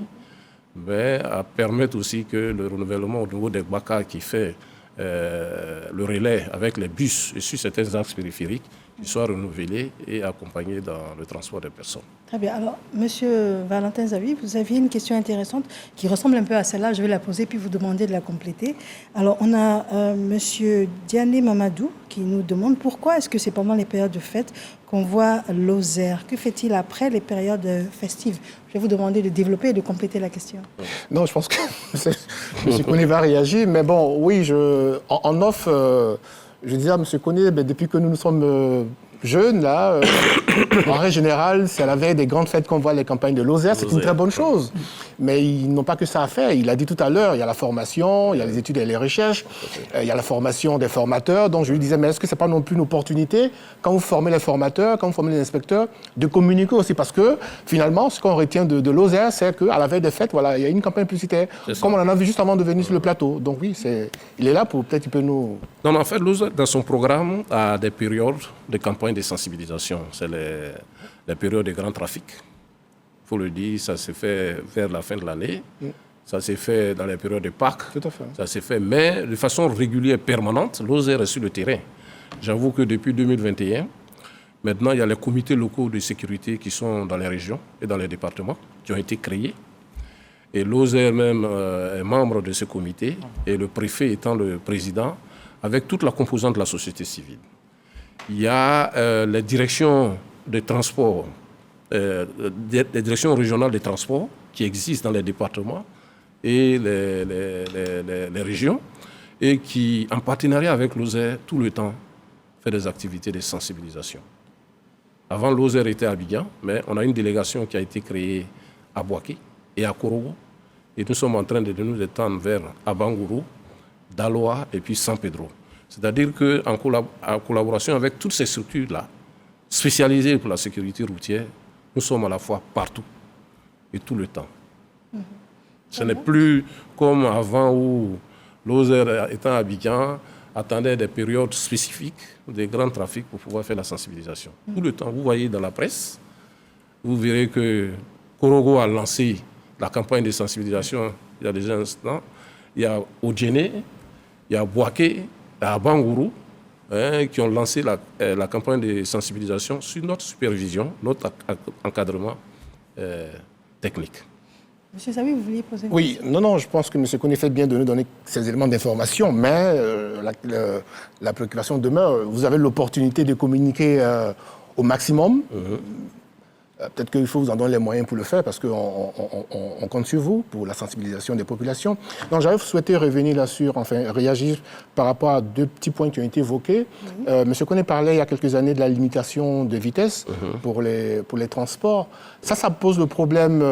B: mais à permettre aussi que le renouvellement au niveau des BACA qui fait le relais avec les bus et sur certains axes périphériques qui soient renouvelés et accompagnés dans le transport des personnes.
A: Très bien. Alors, Monsieur Valentin Zawi, vous aviez une question intéressante qui ressemble un peu à celle-là. Je vais la poser puis vous demander de la compléter. Alors, on a Monsieur Diané Mamadou qui nous demande pourquoi est-ce que c'est pendant les périodes de fête qu'on voit Lozère. Que fait-il après les périodes festives? Je vais vous demander de développer et de compléter la question.
C: Non, je pense que M. Koné va réagir. Mais bon, oui, en off, je disais à M. Koné, depuis que nous sommes jeunes, là, en règle générale, c'est à la veille des grandes fêtes qu'on voit les campagnes de Lozère. C'est une très bonne chose. Mais ils n'ont pas que ça à faire. Il a dit tout à l'heure, il y a la formation, il y a les études et les recherches, il y a la formation des formateurs. Donc je lui disais, mais est-ce que ce n'est pas non plus une opportunité, quand vous formez les formateurs, quand vous formez les inspecteurs, de communiquer aussi? Parce que finalement, ce qu'on retient de Lozère, c'est qu'à la veille des fêtes, voilà, il y a une campagne publicitaire, comme on en a vu juste avant de venir sur le plateau. Donc oui, il est là pour peut-être il peut nous...
B: Non, mais en fait, Lozère, dans son programme, a des périodes de campagne de sensibilisation. C'est les périodes de grand trafic. Il faut le dire, ça s'est fait vers la fin de l'année. Ça s'est fait dans les périodes de Pâques.
C: Tout à fait.
B: Ça s'est fait, mais de façon régulière, permanente. Lozère est sur le terrain. J'avoue que depuis 2021, maintenant, il y a les comités locaux de sécurité qui sont dans les régions et dans les départements, qui ont été créés. Et Lozère même est membre de ce comité, et le préfet étant le président, avec toute la composante de la société civile. Il y a les directions de transport, les directions régionales de transport qui existent dans les départements et les régions et qui, en partenariat avec Lozère, tout le temps, fait des activités de sensibilisation. Avant, Lozère était à Abidjan, mais on a une délégation qui a été créée à Boaké et à Korogo. Et nous sommes en train de nous étendre vers Abangourou, Daloa et puis San Pedro. C'est-à-dire qu'en collaboration avec toutes ces structures-là, spécialisées pour la sécurité routière, nous sommes à la fois partout et tout le temps. Ce n'est plus comme avant où Lozère étant à Abidjan attendait des périodes spécifiques, des grands trafics pour pouvoir faire la sensibilisation. Tout le temps, vous voyez dans la presse, vous verrez que Korogo a lancé la campagne de sensibilisation il y a des instants. Il y a Odjene, il y a Boaké, à Bangourou, qui ont lancé la campagne de sensibilisation sur notre supervision, notre encadrement technique.
A: Monsieur Zawi, vous vouliez poser une
C: question? Oui, non, je pense que M. Koné fait bien de nous donner ces éléments d'information, mais la préoccupation demeure. Vous avez l'opportunité de communiquer au maximum. Peut-être qu'il faut vous en donner les moyens pour le faire, parce qu'on compte sur vous pour la sensibilisation des populations. Donc j'avais souhaité revenir là-dessus, enfin réagir par rapport à deux petits points qui ont été évoqués. Monsieur Koné parlait il y a quelques années de la limitation de vitesse pour les transports. Ça pose le problème,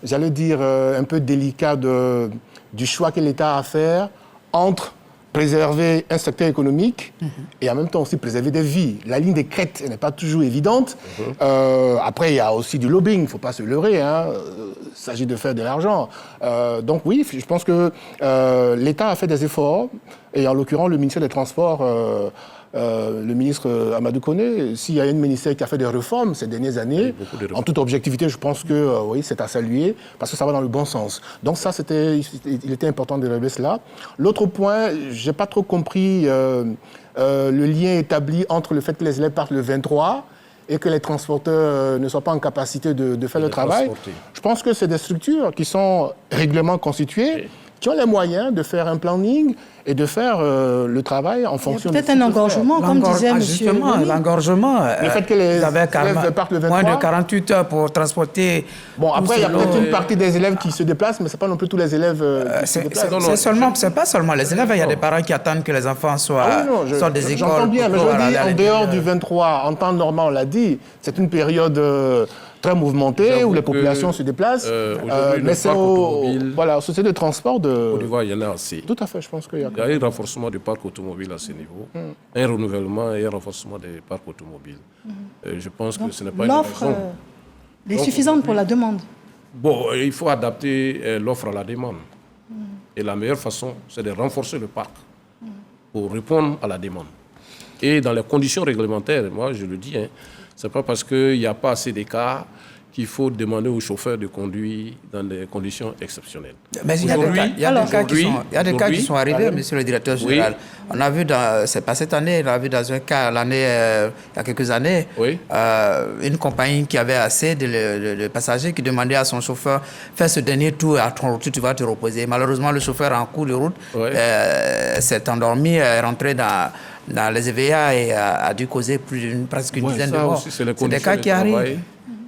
C: j'allais dire, un peu délicat du choix que l'État a à faire entre préserver un secteur économique et en même temps aussi préserver des vies. La ligne des crêtes n'est pas toujours évidente. Après, il y a aussi du lobbying, il ne faut pas se leurrer. Il s'agit de faire de l'argent. Donc oui, je pense que l'État a fait des efforts, et en l'occurrence, le ministère des Transports, le ministre Amadou Koné, s'il y a un ministère qui a fait des réformes ces dernières années, en toute objectivité, je pense que oui, c'est à saluer, parce que ça va dans le bon sens. Donc ça, il était important de relever cela. L'autre point, je n'ai pas trop compris le lien établi entre le fait que les élèves partent le 23 et que les transporteurs ne soient pas en capacité de faire le travail. Je pense que c'est des structures qui sont régulièrement constituées, qui ont les moyens de faire un planning et de faire le travail en fonction de...
A: Peut-être un engorgement, comme disait M.
E: Justement, l'engorgement.
C: Le fait que les élèves partent le 23...
E: Moins de 48 heures pour transporter...
C: Bon, après, il y a peut-être une partie des élèves qui se déplacent, mais ce n'est pas non plus tous les élèves qui se déplacent.
E: C'est pas seulement les élèves, il y a des parents qui attendent que les enfants sortent des écoles.
C: J'entends bien, mais je veux dire, en dehors du 23, en temps normal, on l'a dit, c'est une période... très mouvementée, où les populations se déplacent. Mais c'est aux sociétés de transport de...
B: Au niveau, il y en a assez.
C: Tout à fait, je pense qu'il y a...
B: Il y a un renforcement du parc automobile à ce niveau, un renouvellement et un renforcement des parcs automobiles. Je pense que ce n'est pas une raison.
A: L'offre est suffisante pour la demande.
B: Bon, il faut adapter l'offre à la demande. Et la meilleure façon, c'est de renforcer le parc pour répondre à la demande. Et dans les conditions réglementaires, moi je le dis, ce n'est pas parce qu'il n'y a pas assez d'écart qu'il faut demander aux chauffeurs de conduire dans des conditions exceptionnelles.
E: Mais il y a des cas qui sont arrivés, monsieur le directeur général. Oui. On a vu, c'est pas cette année, on a vu dans un cas, il y a quelques années, une compagnie qui avait assez de passagers qui demandait à son chauffeur, fais ce dernier tour à ton retour, tu vas te reposer. Malheureusement, le chauffeur, en cours de route, s'est endormi, est rentré dans les EVA et a dû causer presque une dizaine de morts.
B: C'est des cas qui arrivent.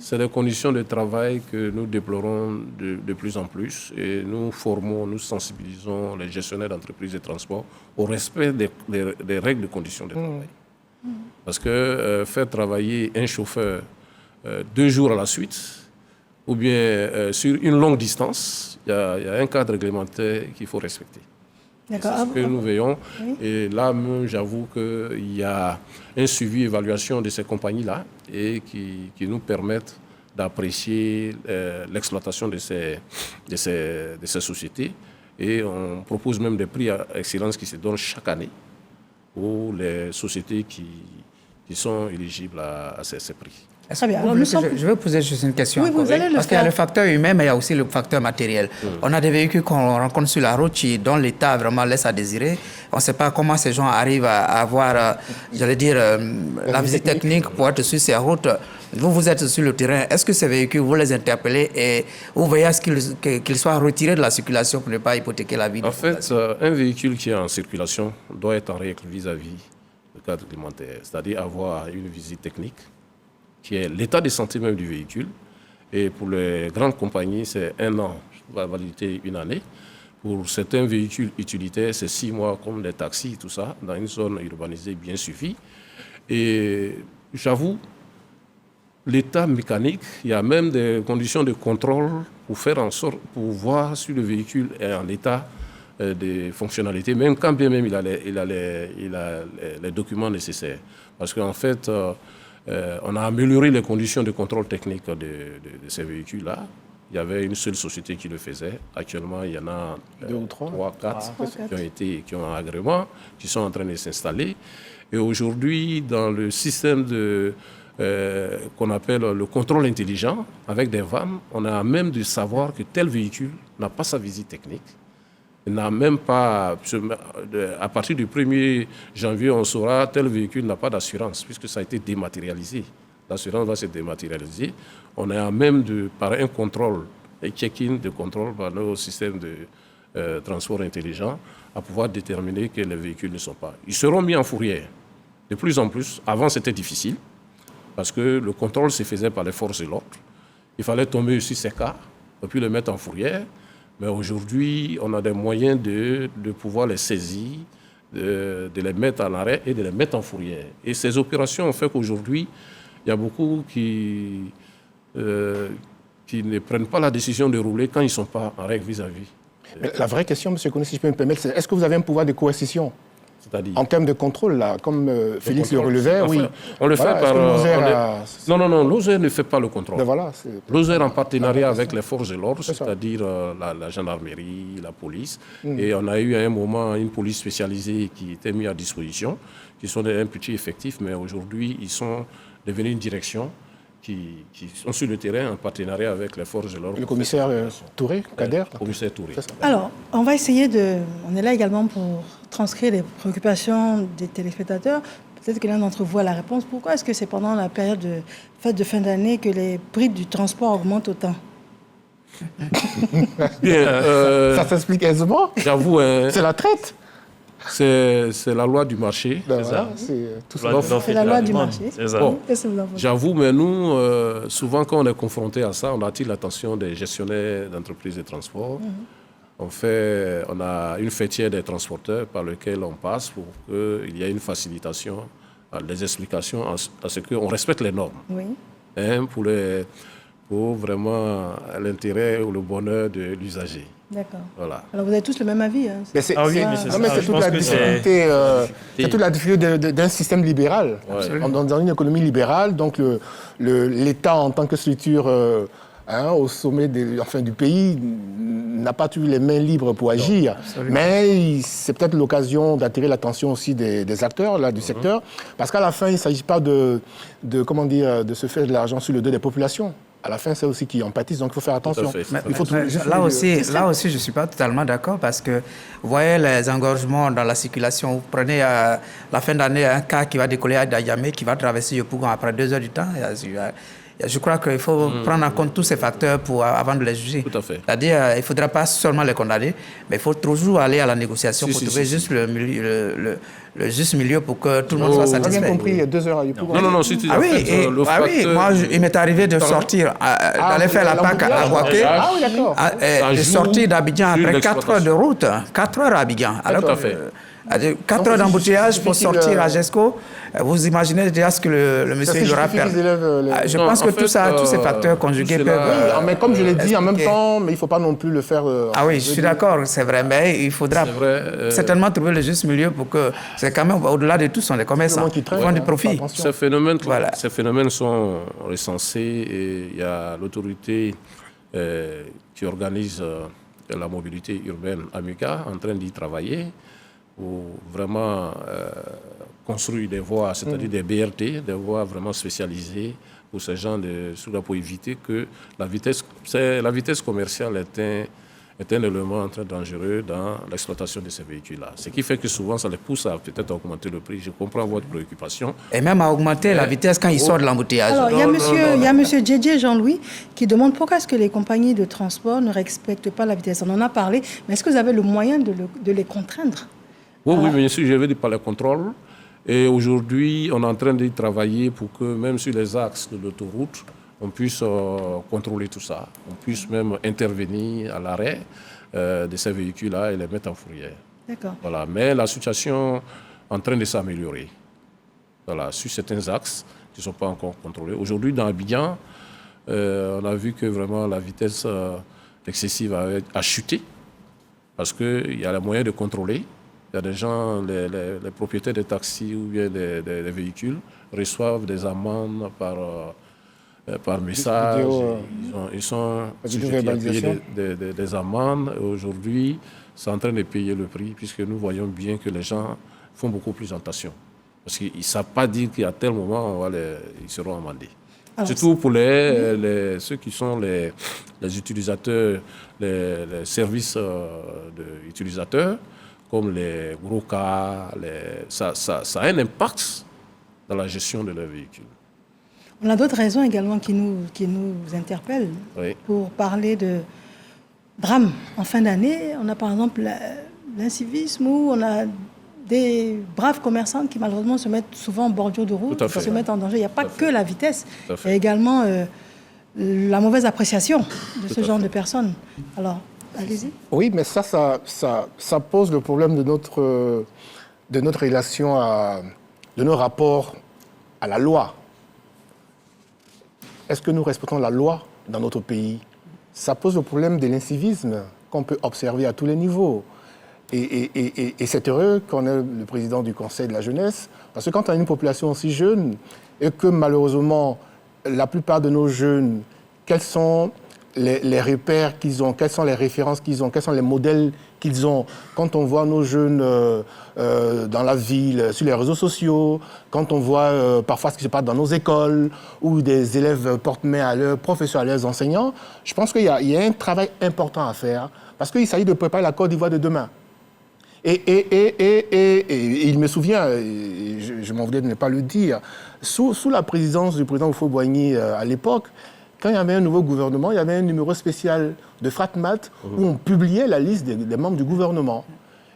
B: C'est des conditions de travail que nous déplorons de plus en plus et nous formons, nous sensibilisons les gestionnaires d'entreprises de transport au respect des règles de conditions de travail. Parce que faire travailler un chauffeur 2 jours à la suite ou bien sur une longue distance, il y a un cadre réglementaire qu'il faut respecter. C'est ce que nous veillons. Oui. Et là, j'avoue qu'il y a un suivi, évaluation de ces compagnies-là et qui nous permettent d'apprécier l'exploitation de ces sociétés. Et on propose même des prix à excellence qui se donnent chaque année pour les sociétés qui sont éligibles à ces prix.
E: Très bien. Alors, je vais poser juste une question.
A: Oui, vous allez le
E: Parce qu'il y a le facteur humain, mais il y a aussi le facteur matériel. On a des véhicules qu'on rencontre sur la route dont l'état vraiment laisse à désirer. On ne sait pas comment ces gens arrivent à avoir, la visite technique pour être sur ces routes. Vous êtes sur le terrain. Est-ce que ces véhicules, vous les interpellez et vous veillez à ce qu'ils soient retirés de la circulation pour ne pas hypothéquer la vie?
B: En fait, un véhicule qui est en circulation doit être en règle vis-à-vis du cadre réglementaire, c'est-à-dire avoir une visite technique qui est l'état de santé même du véhicule. Et pour les grandes compagnies, c'est 1 an, va valider 1 année. Pour certains véhicules utilitaires, c'est 6 mois, comme les taxis, tout ça, dans une zone urbanisée bien suffit. Et j'avoue, l'état mécanique, il y a même des conditions de contrôle pour faire en sorte, pour voir si le véhicule est en état de fonctionnalité, même quand bien même il a les documents nécessaires. Parce qu'en fait, on a amélioré les conditions de contrôle technique de ces véhicules-là. Il y avait une seule société qui le faisait. Actuellement, il y en a
C: 2 ou 3,
B: 4 qui ont un agrément, qui sont en train de s'installer. Et aujourd'hui, dans le système qu'on appelle le contrôle intelligent, avec des vannes, on a même de savoir que tel véhicule n'a pas sa visite technique. Il n'a même pas, à partir du 1er janvier, on saura tel véhicule n'a pas d'assurance, puisque ça a été dématérialisé. L'assurance va se dématérialiser. On est à même, par un contrôle, un check-in de contrôle par nos systèmes de transport intelligent, à pouvoir déterminer que les véhicules ne sont pas. Ils seront mis en fourrière. De plus en plus, avant c'était difficile, parce que le contrôle se faisait par les forces de l'ordre. Il fallait tomber sur ces cas, et puis les mettre en fourrière. Mais aujourd'hui, on a des moyens de pouvoir les saisir, de les mettre en arrêt et de les mettre en fourrière. Et ces opérations ont fait qu'aujourd'hui, il y a beaucoup qui ne prennent pas la décision de rouler quand ils ne sont pas en règle vis-à-vis.
C: La vraie question, M. Kounou, si je peux me permettre, c'est est-ce que vous avez un pouvoir de coercition?
B: C'est-à-dire
C: en termes de contrôle, là, comme Félix le relevait,
B: enfin,
C: oui.
B: On le fait par... Non, l'OSER ne fait pas le contrôle.
C: Voilà,
B: l'OSER en partenariat avec les forces de l'ordre, c'est-à-dire la gendarmerie, la police. Et on a eu à un moment une police spécialisée qui était mise à disposition, qui sont un petit effectif, mais aujourd'hui, ils sont devenus une direction qui sont sur le terrain en partenariat avec les forces de l'ordre.
C: Le commissaire Touré, Kader.
B: Le commissaire Touré.
A: Alors, on va essayer on est là également pour transcrire les préoccupations des téléspectateurs. Peut-être que l'un d'entre vous a la réponse. Pourquoi est-ce que c'est pendant la période de fête de fin d'année que les prix du transport augmentent autant?
B: Bien,
C: ça s'explique aisément.
B: J'avoue.
C: C'est la traite.
B: C'est la loi du marché.
C: C'est ça.
A: C'est la loi du marché.
B: Bon, j'avoue, mais nous, souvent quand on est confronté à ça, on attire l'attention des gestionnaires d'entreprises de transport. On a une fêtière des transporteurs par laquelle on passe pour qu'il y ait une facilitation, des explications à ce qu'on respecte les normes.
A: Oui.
B: Hein, pour vraiment l'intérêt ou le bonheur de l'usager.
A: D'accord.
B: Voilà.
A: Alors vous avez tous le même avis. Hein.
C: C'est toute la difficulté d'un système libéral. Dans une économie libérale, donc l'État en tant que structure au sommet du pays n'a pas eu les mains libres pour agir. Mais c'est peut-être l'occasion d'attirer l'attention aussi des acteurs là, du secteur, parce qu'à la fin, il ne s'agit pas de se faire de l'argent sur le dos des populations. à la fin, c'est aussi qui empathise, donc il faut faire attention. Il faut trouver
E: là aussi, je ne suis pas totalement d'accord parce que vous voyez les engorgements dans la circulation. Vous prenez la fin d'année un cas qui va décoller à Dayamé, qui va traverser Yopougon après 2 heures du temps. Je crois qu'il faut prendre en compte tous ces facteurs avant de les juger.
B: Tout à fait.
E: C'est-à-dire il ne faudra pas seulement les condamner, mais il faut toujours aller à la négociation pour trouver juste le juste milieu pour que tout le monde soit satisfait.
C: J'ai bien compris, il y a 2 heures à Yopougon.
B: Non, si tu
E: moi, il m'est arrivé de sortir, d'aller faire la Pâques à Waké, de sortir d'Abidjan après 4 heures de route. 4 heures à Abidjan. Alors, 4 heures d'embouteillage pour sortir à Gesco. Vous imaginez déjà ce que le monsieur aura fait. Je pense que tout ça, tous ces facteurs conjugués peuvent...
C: mais comme je l'ai dit, en même temps, mais il ne faut pas non plus le faire...
E: oui, je suis d'accord, c'est vrai, mais il faudra certainement trouver le juste milieu pour que... C'est quand même, au-delà de tout, ce sont des commerçants qui font du profit.
B: Ces phénomènes sont recensés et il y a l'autorité qui organise la mobilité urbaine AMUCA en train d'y travailler pour vraiment construire des voies, c'est-à-dire des BRT, des voies vraiment spécialisées pour ces gens pour éviter que la vitesse commerciale est un élément très dangereux dans l'exploitation de ces véhicules-là. Ce qui fait que souvent, ça les pousse à peut-être augmenter le prix. Je comprends votre préoccupation.
E: Et même à augmenter la vitesse quand ils sortent de l'embouteillage.
A: Alors, il y a M. Djedje Jean-Louis qui demande pourquoi est-ce que les compagnies de transport ne respectent pas la vitesse. On en a parlé, mais est-ce que vous avez le moyen de les contraindre?
B: Oui, bien sûr, je vais par le contrôle. Et aujourd'hui, on est en train de travailler pour que même sur les axes de l'autoroute, on puisse contrôler tout ça. On puisse même intervenir à l'arrêt de ces véhicules-là et les mettre en fourrière.
A: D'accord.
B: Voilà. Mais la situation est en train de s'améliorer. Voilà, sur certains axes qui ne sont pas encore contrôlés. Aujourd'hui, dans Abidjan, on a vu que vraiment la vitesse excessive a chuté parce qu'il y a les moyens de contrôler. Il y a des gens, les propriétaires de taxis ou bien des véhicules reçoivent des amendes par message. Ils sont sujets à payer des amendes. Aujourd'hui, c'est en train de payer le prix puisque nous voyons bien que les gens font beaucoup plus attention. Parce qu'ils ne savent pas dire qu'à tel moment, ils seront amendés. Surtout pour ceux qui sont les utilisateurs, les services utilisateurs, comme les gros cas, ça a un impact dans la gestion de leurs véhicules.
A: On a d'autres raisons également qui nous interpellent pour parler de drames en fin d'année. On a par exemple l'incivisme où on a des braves commerçants qui malheureusement se mettent souvent en bordure de route, se mettent en danger. Il n'y a pas que la vitesse, il y a également la mauvaise appréciation de ce genre de personnes. Alors, allez-y.
C: Oui, mais ça pose le problème de notre relation, de nos rapports à la loi. Est-ce que nous respectons la loi dans notre pays? Ça pose le problème de l'incivisme qu'on peut observer à tous les niveaux. Et c'est heureux qu'on ait le président du Conseil de la jeunesse, parce que quand on a une population aussi jeune, et que malheureusement, la plupart de nos jeunes, quels sont les repères qu'ils ont, quelles sont les références qu'ils ont, quels sont les modèles qu'ils ont. Quand on voit nos jeunes dans la ville, sur les réseaux sociaux, quand on voit parfois ce qui se passe dans nos écoles, où des élèves portent main à leurs professeurs, à leurs enseignants, je pense qu'il y a un travail important à faire, parce qu'il s'agit de préparer la Côte d'Ivoire de demain. Et il me souvient, je m'en voulais de ne pas le dire, sous la présidence du président Houphouët-Boigny à l'époque, quand il y avait un nouveau gouvernement, il y avait un numéro spécial de Fratmat où on publiait la liste des membres du gouvernement.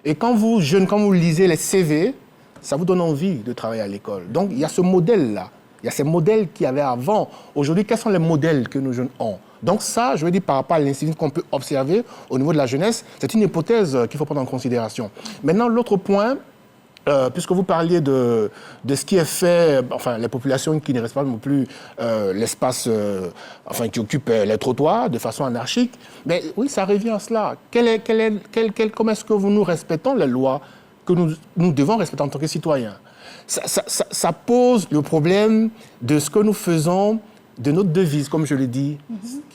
C: Et quand vous, jeunes, quand vous lisez les CV, ça vous donne envie de travailler à l'école. Donc il y a ce modèle-là. Il y a ces modèles qu'il y avait avant. Aujourd'hui, quels sont les modèles que nos jeunes ont? Donc ça, je veux dire, par rapport à l'incivisme qu'on peut observer au niveau de la jeunesse, c'est une hypothèse qu'il faut prendre en considération. Maintenant, l'autre point, puisque vous parliez de ce qui est fait, enfin, les populations qui ne respectent pas non plus l'espace, enfin, qui occupent les trottoirs de façon anarchique, mais oui, ça revient à cela. Comment est-ce que nous respectons les lois que nous devons respecter en tant que citoyens? Ça pose le problème de ce que nous faisons, de notre devise, comme je l'ai dit,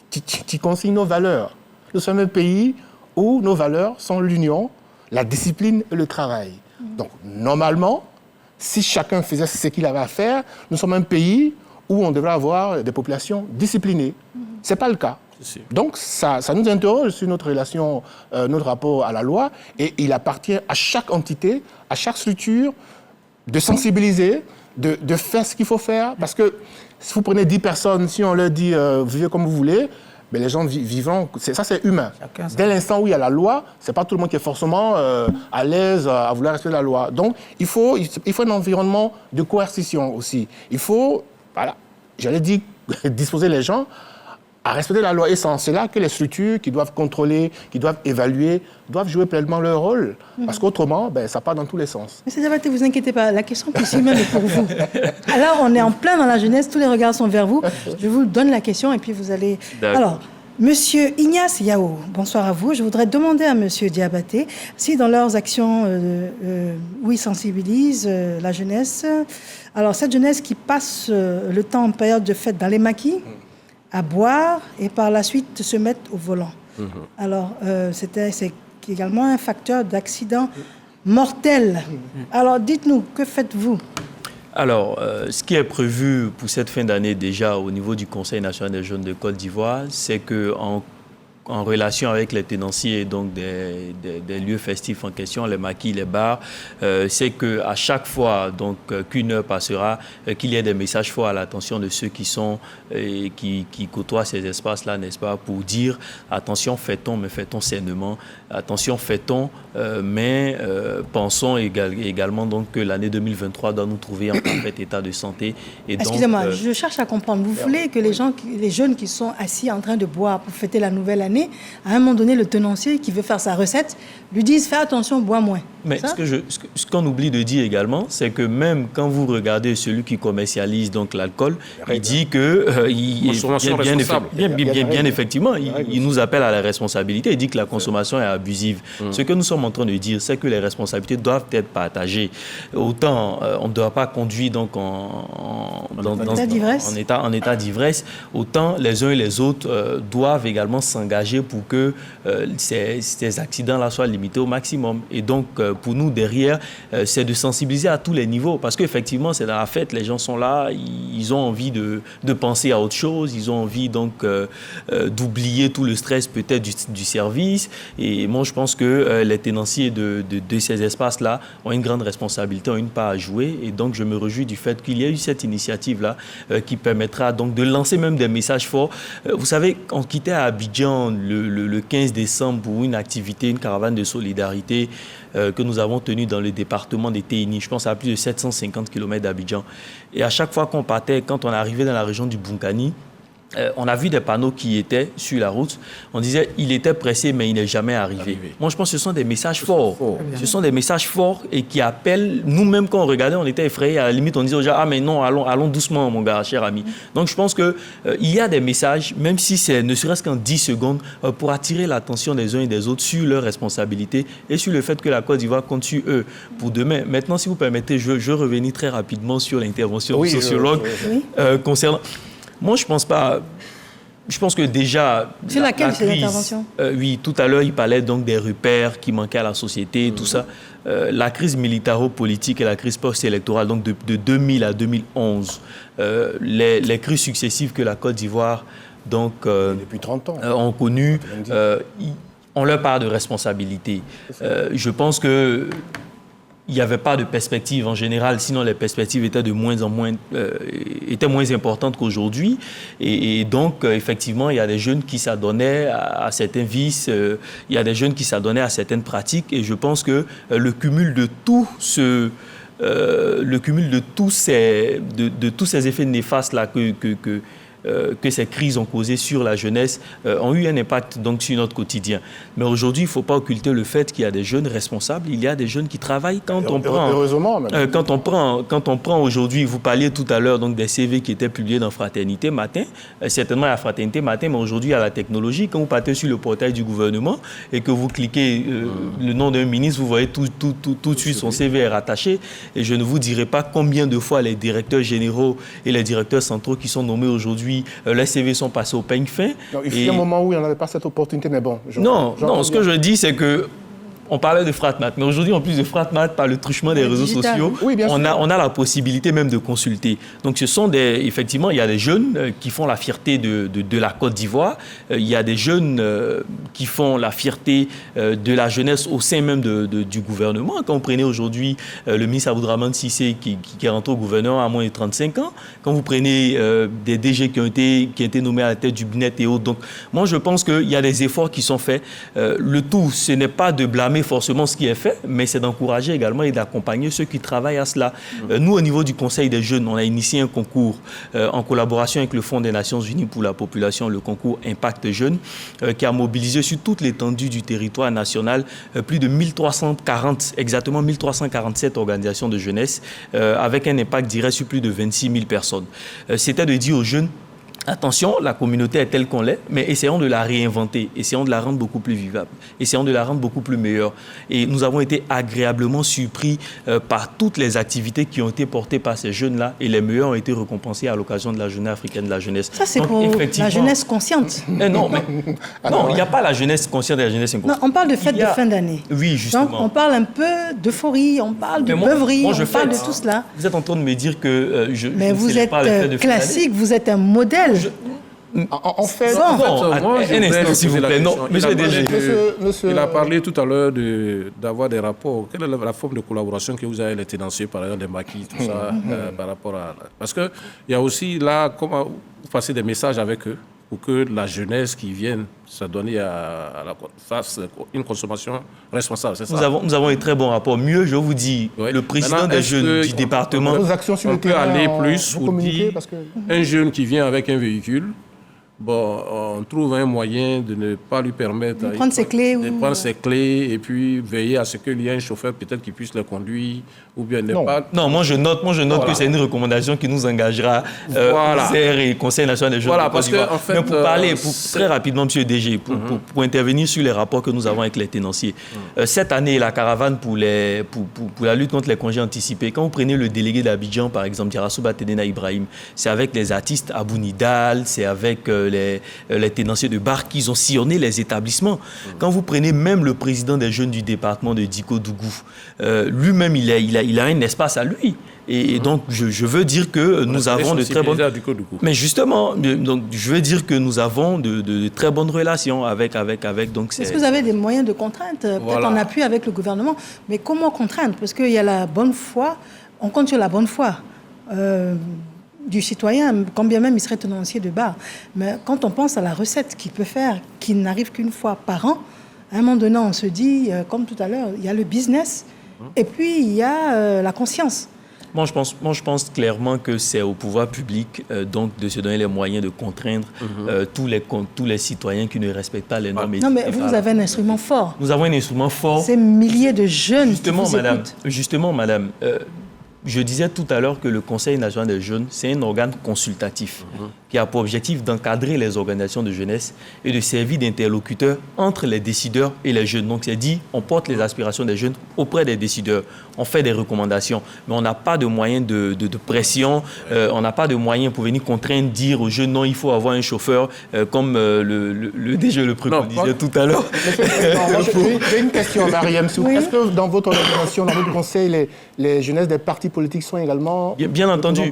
C: qui consigne nos valeurs. Nous sommes un pays où nos valeurs sont l'union, la discipline et le travail. Donc, normalement, si chacun faisait ce qu'il avait à faire, nous sommes un pays où on devrait avoir des populations disciplinées. Ce n'est pas le cas. Donc, ça nous interroge sur notre relation, notre rapport à la loi, et il appartient à chaque entité, à chaque structure, de sensibiliser, de faire ce qu'il faut faire, parce que si vous prenez 10 personnes, si on leur dit vivez comme vous voulez, mais les gens vivant, ça c'est humain. Dès l'instant où il y a la loi, c'est pas tout le monde qui est forcément à l'aise à vouloir respecter la loi. Donc il faut un environnement de coercition aussi. Il faut, voilà, j'allais dire, disposer les gens à respecter la loi. Et c'est en cela que les structures qui doivent contrôler, qui doivent évaluer, doivent jouer pleinement leur rôle. Parce qu'autrement, ça part dans tous les sens.
A: Monsieur Diabaté, vous inquiétez pas, la question ici même est pour vous. Alors, on est en plein dans la jeunesse, tous les regards sont vers vous. Je vous donne la question et puis vous allez... Alors, Monsieur Ignace Yao, bonsoir à vous. Je voudrais demander à Monsieur Diabaté si dans leurs actions, où ils sensibilisent la jeunesse, alors cette jeunesse qui passe le temps en période de fête dans les maquis, à boire et par la suite se mettre au volant. Alors, c'est également un facteur d'accident mortel. Alors, dites-nous, que faites-vous?
D: Alors, ce qui est prévu pour cette fin d'année déjà au niveau du Conseil national des jeunes de Côte d'Ivoire, c'est qu'en relation avec les tenanciers donc des lieux festifs en question, les maquis, les bars, c'est qu'à chaque fois qu'une heure passera, qu'il y ait des messages forts à l'attention de ceux qui côtoient ces espaces-là, n'est-ce pas, pour dire attention, fêtons, mais fêtons sainement, attention, fêtons, mais pensons également donc que l'année 2023 doit nous trouver en parfait état de santé.
A: Excusez-moi, je cherche à comprendre. Vous voulez que les jeunes qui sont assis en train de boire pour fêter la nouvelle année, à un moment donné, le tenancier qui veut faire sa recette lui dise « fais attention, bois moins ».
D: Mais ce qu'on oublie de dire également, c'est que même quand vous regardez celui qui commercialise donc l'alcool, il dit que bien effectivement, il nous appelle à la responsabilité. Il dit que la consommation est abusive. Ce que nous sommes en train de dire, c'est que les responsabilités doivent être partagées. Autant on ne doit pas conduire donc en état d'ivresse, autant les uns et les autres doivent également s'engager pour que ces accidents-là soient limités au maximum. Et donc, pour nous, derrière, c'est de sensibiliser à tous les niveaux. Parce qu'effectivement, c'est dans la fête, les gens sont là, ils ont envie de penser à autre chose, ils ont envie donc d'oublier tout le stress peut-être du service. Et moi, je pense que les tenanciers de ces espaces-là ont une grande responsabilité, ont une part à jouer. Et donc, je me réjouis du fait qu'il y ait eu cette initiative-là qui permettra donc de lancer même des messages forts. Vous savez, on quittait à Abidjan le 15 décembre pour une activité, une caravane de solidarité que nous avons tenue dans le département des Téini. Je pense à plus de 750 km d'Abidjan. Et à chaque fois qu'on partait, quand on arrivait dans la région du Bunkani, on a vu des panneaux qui étaient sur la route. On disait il était pressé, mais il n'est jamais arrivé. Moi, je pense que ce sont des messages forts. Ce sont des messages forts et qui appellent. Nous-mêmes, quand on regardait, on était effrayés. À la limite, on disait aux gens ah mais non, allons doucement, mon gars, cher ami. Donc, je pense que il y a des messages, même si c'est ne serait-ce qu'en 10 secondes, pour attirer l'attention des uns et des autres sur leurs responsabilités et sur le fait que la Côte d'Ivoire compte sur eux pour demain. Maintenant, si vous permettez, je veux revenir très rapidement sur l'intervention du sociologue concernant. Moi, je pense pas. Je pense que déjà.
A: C'est laquelle, c'est l'intervention?
D: Oui, tout à l'heure, il parlait donc des repères qui manquaient à la société, tout ça. La crise militaro-politique et la crise post-électorale, donc de 2000 à 2011, les crises successives que la Côte d'Ivoire donc,
C: depuis 30 ans.
D: ont connues, ont leur part de responsabilité. Je pense que. Il n'y avait pas de perspective en général, sinon les perspectives étaient de moins en moins, étaient moins importantes qu'aujourd'hui. Et donc, effectivement, il y a des jeunes qui s'adonnaient à certains vices, il y a des jeunes qui s'adonnaient à certaines pratiques. Et je pense que le cumul de tous ces effets néfastes-là que ces crises ont causé sur la jeunesse ont eu un impact donc sur notre quotidien. Mais aujourd'hui, il ne faut pas occulter le fait qu'il y a des jeunes responsables, il y a des jeunes qui travaillent. Quand on prend aujourd'hui, vous parliez tout à l'heure donc des CV qui étaient publiés dans Fraternité Matin, certainement à Fraternité Matin, mais aujourd'hui il y a la technologie. Quand vous partez sur le portail du gouvernement et que vous cliquez le nom d'un ministre, vous voyez tout de suite son CV est rattaché. Et je ne vous dirai pas combien de fois les directeurs généraux et les directeurs centraux qui sont nommés aujourd'hui, les CV sont passés au peigne fin.
C: Non, il y a un moment où il n'y en avait pas cette opportunité, mais bon.
D: Ce que je dis, c'est que on parlait de Fratmat, mais aujourd'hui, en plus de Fratmat, par le truchement des réseaux sociaux, on a la possibilité même de consulter. Donc, effectivement, il y a des jeunes qui font la fierté de la Côte d'Ivoire. Il y a des jeunes qui font la fierté de la jeunesse au sein même du gouvernement. Quand vous prenez aujourd'hui le ministre Aboudraman Sissé qui est rentré au gouvernement à moins de 35 ans, quand vous prenez des DG qui ont été nommés à la tête du BNET et autres. Donc, moi, je pense qu'il y a des efforts qui sont faits. Le tout, ce n'est pas de blâmer forcément ce qui est fait, mais c'est d'encourager également et d'accompagner ceux qui travaillent à cela. Nous, au niveau du Conseil des jeunes, on a initié un concours en collaboration avec le Fonds des Nations Unies pour la population, le concours Impact Jeunes, qui a mobilisé sur toute l'étendue du territoire national plus de 1340, exactement 1347 organisations de jeunesse, avec un impact direct sur plus de 26 000 personnes. C'était de dire aux jeunes, attention, la communauté est telle qu'on l'est, mais essayons de la réinventer, essayons de la rendre beaucoup plus vivable, essayons de la rendre beaucoup plus meilleure. Et nous avons été agréablement surpris par toutes les activités qui ont été portées par ces jeunes-là, et les meilleurs ont été récompensés à l'occasion de la Journée africaine de la jeunesse.
A: Ça, c'est pour la jeunesse consciente.
D: Non, il n'y a pas la jeunesse consciente et la jeunesse inconsciente.
A: Non, on parle de fête de fin d'année.
D: Oui, justement.
A: Donc, on parle un peu d'euphorie, on parle de beuverie, on parle de tout cela.
D: Vous êtes en train de me dire que
A: mais vous êtes classique, vous êtes un modèle.
C: En fait,
D: un instant, s'il vous plaît. Non, monsieur DG.
B: Il a parlé tout à l'heure d'avoir des rapports. Quelle est la forme de collaboration que vous avez les tenanciers, par exemple, des maquis, tout ça, par rapport à... Parce qu'il y a aussi là, comment vous passez des messages avec eux pour que la jeunesse qui vienne s'adonner fasse une consommation responsable, c'est ça?
D: Nous avons un très bon rapport. Mieux, je vous dis, le président des jeunes du département...
B: On peut aller plus pour dire un jeune qui vient avec un véhicule, on trouve un moyen de ne pas lui permettre
A: de prendre ses clés.
B: Prendre ses clés et puis veiller à ce qu'il y ait un chauffeur peut-être qui puisse le conduire ou bien ne pas...
D: Non, moi je note que c'est une recommandation qui nous engagera CR et Conseil national des jeunes de Côte d'Ivoire. Mais pour parler très rapidement, monsieur DG, pour intervenir sur les rapports que nous avons avec les tenanciers. Cette année, la caravane pour la lutte contre les congés anticipés, quand vous prenez le délégué d'Abidjan, par exemple, Diarasouba Tedena Ibrahim, c'est avec les artistes Abou Nidal, c'est avec les tenanciers de bar qui ont sillonné les établissements. Quand vous prenez même le président des jeunes du département de Diko Dougou, lui-même, il a un espace à lui. Et donc, je veux dire que nous avons de très bonnes... Mais justement, donc, je veux dire que nous avons de très bonnes relations avec donc,
A: est-ce que vous avez des moyens de contrainte, peut-être en appui avec le gouvernement? Mais comment contraindre? Parce qu'il y a la bonne foi, on compte sur la bonne foi du citoyen, quand bien même il serait tenancier de bar. Mais quand on pense à la recette qu'il peut faire, qui n'arrive qu'une fois par an, à un moment donné, on se dit, comme tout à l'heure, il y a le business et puis il y a la conscience.
D: Moi, je pense clairement que c'est au pouvoir public donc de se donner les moyens de contraindre tous les citoyens qui ne respectent pas les normes.
A: Non, mais vous avez un instrument fort.
D: Nous avons un instrument fort.
A: Ces milliers de jeunes qui vous écoutent.
D: Justement, madame, je disais tout à l'heure que le Conseil national des jeunes, c'est un organe consultatif qui a pour objectif d'encadrer les organisations de jeunesse et de servir d'interlocuteur entre les décideurs et les jeunes. Donc, c'est dit, on porte les aspirations des jeunes auprès des décideurs. On fait des recommandations, mais on n'a pas de moyens de pression, on n'a pas de moyens pour venir contraindre, dire aux jeunes, non, il faut avoir un chauffeur, comme le DG le préconisait tout à l'heure.
C: J'ai une question, Mariam Sou. Est-ce que dans votre organisation, dans votre conseil, les jeunesses des partis politiques sont également...
D: Bien entendu.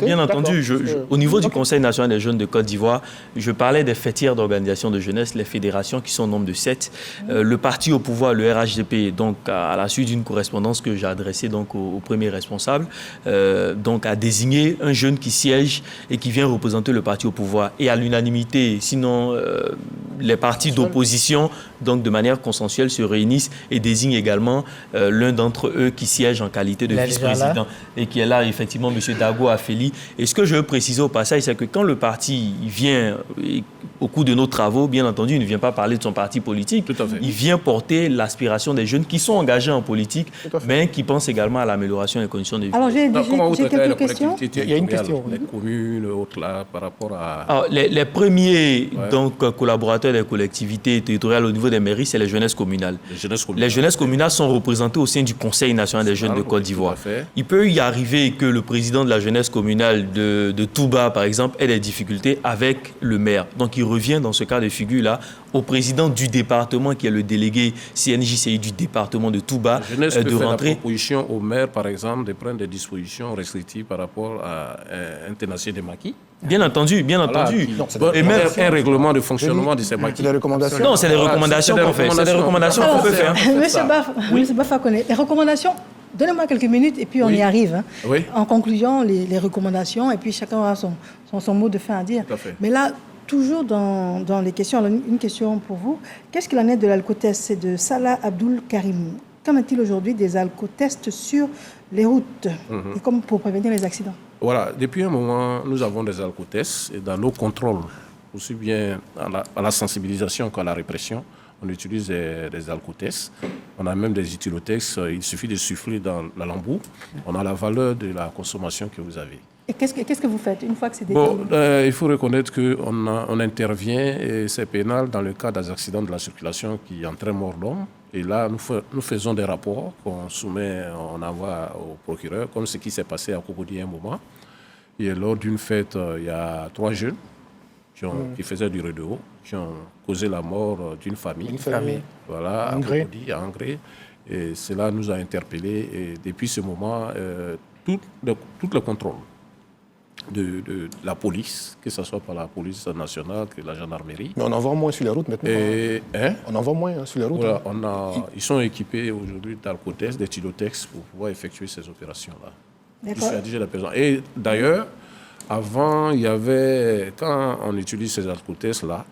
D: Au niveau du Conseil national des jeunes de Côte d'Ivoire, je parlais des fêtières d'organisation de jeunesse, les fédérations qui sont au nombre de 7. Le parti au pouvoir, le RHDP, donc à la suite d'une correspondance que j'ai adressée donc au premier responsable, donc a désigné un jeune qui siège et qui vient représenter le parti au pouvoir. Et à l'unanimité, sinon les partis d'opposition, donc de manière consensuelle, se réunissent et désignent également l'un d'entre eux qui siège en qualité de vice-président et qui est là, effectivement, M. Dago Afeli. Et ce que je veux préciser au passage, c'est que quand le parti vient, au cours de nos travaux, bien entendu, il ne vient pas parler de son parti politique, il vient porter l'aspiration des jeunes qui sont engagés en politique, mais qui pensent également à l'amélioration des conditions de vie.
A: Alors, j'ai quelques questions.
C: Il y a une question.
B: Les communes, autres, là, par rapport à...
D: Alors, les premiers donc, collaborateurs des collectivités territoriales au niveau des mairies, c'est les jeunesses communales. Les jeunesses communales sont représentées au sein du Conseil national des jeunes de Côte d'Ivoire. Il peut y arriver que le président de la jeunesse communale de Touba, par exemple, ait des difficultés avec le maire. Donc, il revient dans ce cas de figure-là au président du département, qui est le délégué CNJCI du département de Touba, de rentrer.
B: La proposition au maire, par exemple, de prendre des dispositions restrictives par rapport à un tenancier de maquis.
D: Bien entendu, bien entendu.
B: Et même un règlement de fonctionnement de ces maquis.
C: C'est des recommandations.
D: Non, c'est des recommandations qu'on fait. C'est des recommandations qu'on peut faire.
A: Monsieur Bafa-Koné, les recommandations, donnez-moi quelques minutes et puis on y arrive. Hein.
B: Oui.
A: En conclusion, les recommandations et puis chacun aura son mot de fin à dire.
B: Tout à fait.
A: Mais là, toujours dans les questions, alors une question pour vous. Qu'est-ce qu'il en est de l'alcootest? C'est de Salah Abdul Karim. Qu'en est-il aujourd'hui des alcotests sur les routes et comme pour prévenir les accidents?
B: Voilà, depuis un moment, nous avons des alcotests et dans nos contrôles, aussi bien à la sensibilisation qu'à la répression, on utilise des alcotests. On a même des éthylotests, il suffit de souffler dans la lambeau. On a la valeur de la consommation que vous avez.
A: Et qu'est-ce que vous faites une fois que c'est déterminé?
B: Il faut reconnaître qu'on intervient et c'est pénal dans le cas des accidents de la circulation qui entraînent mort d'homme. Et là, nous faisons des rapports qu'on soumet, on envoie au procureur, comme ce qui s'est passé à Cocody un moment. Et lors d'une fête, il y a 3 jeunes qui faisaient du rodéo, qui ont causé la mort d'une famille.
C: Une famille.
B: Voilà, à Cocody, à Angré. Et cela nous a interpellés. Et depuis ce moment, tout le contrôle de la police, que ce soit par la police nationale, que la gendarmerie.
C: Mais on en voit moins sur les routes maintenant. On en voit moins sur les routes.
B: Voilà, ils sont équipés aujourd'hui d'alcotests, d'éthylotests pour pouvoir effectuer ces opérations-là. Et d'ailleurs, avant, quand on utilise ces alcotests-là,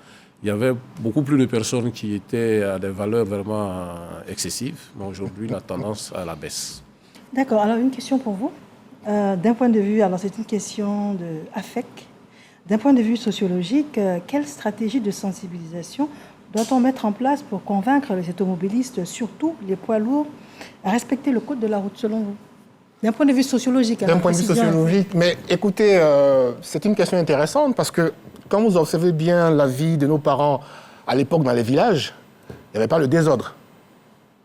B: il y avait beaucoup plus de personnes qui étaient à des valeurs vraiment excessives. Mais aujourd'hui, la tendance à la baisse.
A: D'accord. Alors, une question pour vous. D'un point de vue, alors c'est une question de AFEC, d'un point de vue sociologique, quelle stratégie de sensibilisation doit-on mettre en place pour convaincre les automobilistes, surtout les poids lourds, à respecter le code de la route selon vous? D'un point de vue sociologique.
C: D'un point de vue sociologique, mais écoutez, c'est une question intéressante parce que quand vous observez bien la vie de nos parents à l'époque dans les villages, il n'y avait pas le désordre.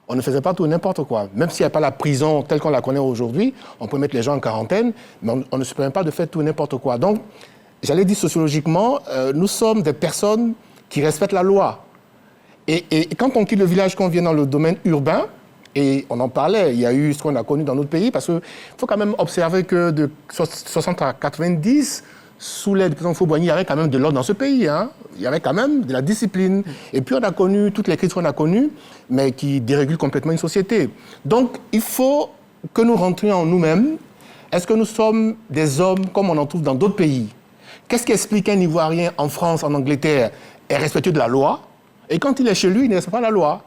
C: On ne faisait pas tout n'importe quoi. Même s'il n'y a pas la prison telle qu'on la connaît aujourd'hui, on peut mettre les gens en quarantaine, mais on ne se permet pas de faire tout n'importe quoi. Donc, j'allais dire sociologiquement, nous sommes des personnes qui respectent la loi. Et quand on quitte le village, qu'on vient dans le domaine urbain, et on en parlait, il y a eu ce qu'on a connu dans notre pays, parce qu'il faut quand même observer que de 60 à 90, sous l'aide du président Houphouët-Boigny, il y avait quand même de l'ordre dans ce pays. Hein. Il y avait quand même de la discipline. Et puis on a connu toutes les crises qu'on a connues, mais qui dérégulent complètement une société. Donc il faut que nous rentrions en nous-mêmes. Est-ce que nous sommes des hommes comme on en trouve dans d'autres pays? Qu'est-ce qui explique qu'un Ivoirien en France, en Angleterre, est respectueux de la loi? Et quand il est chez lui, il ne respecte pas la loi.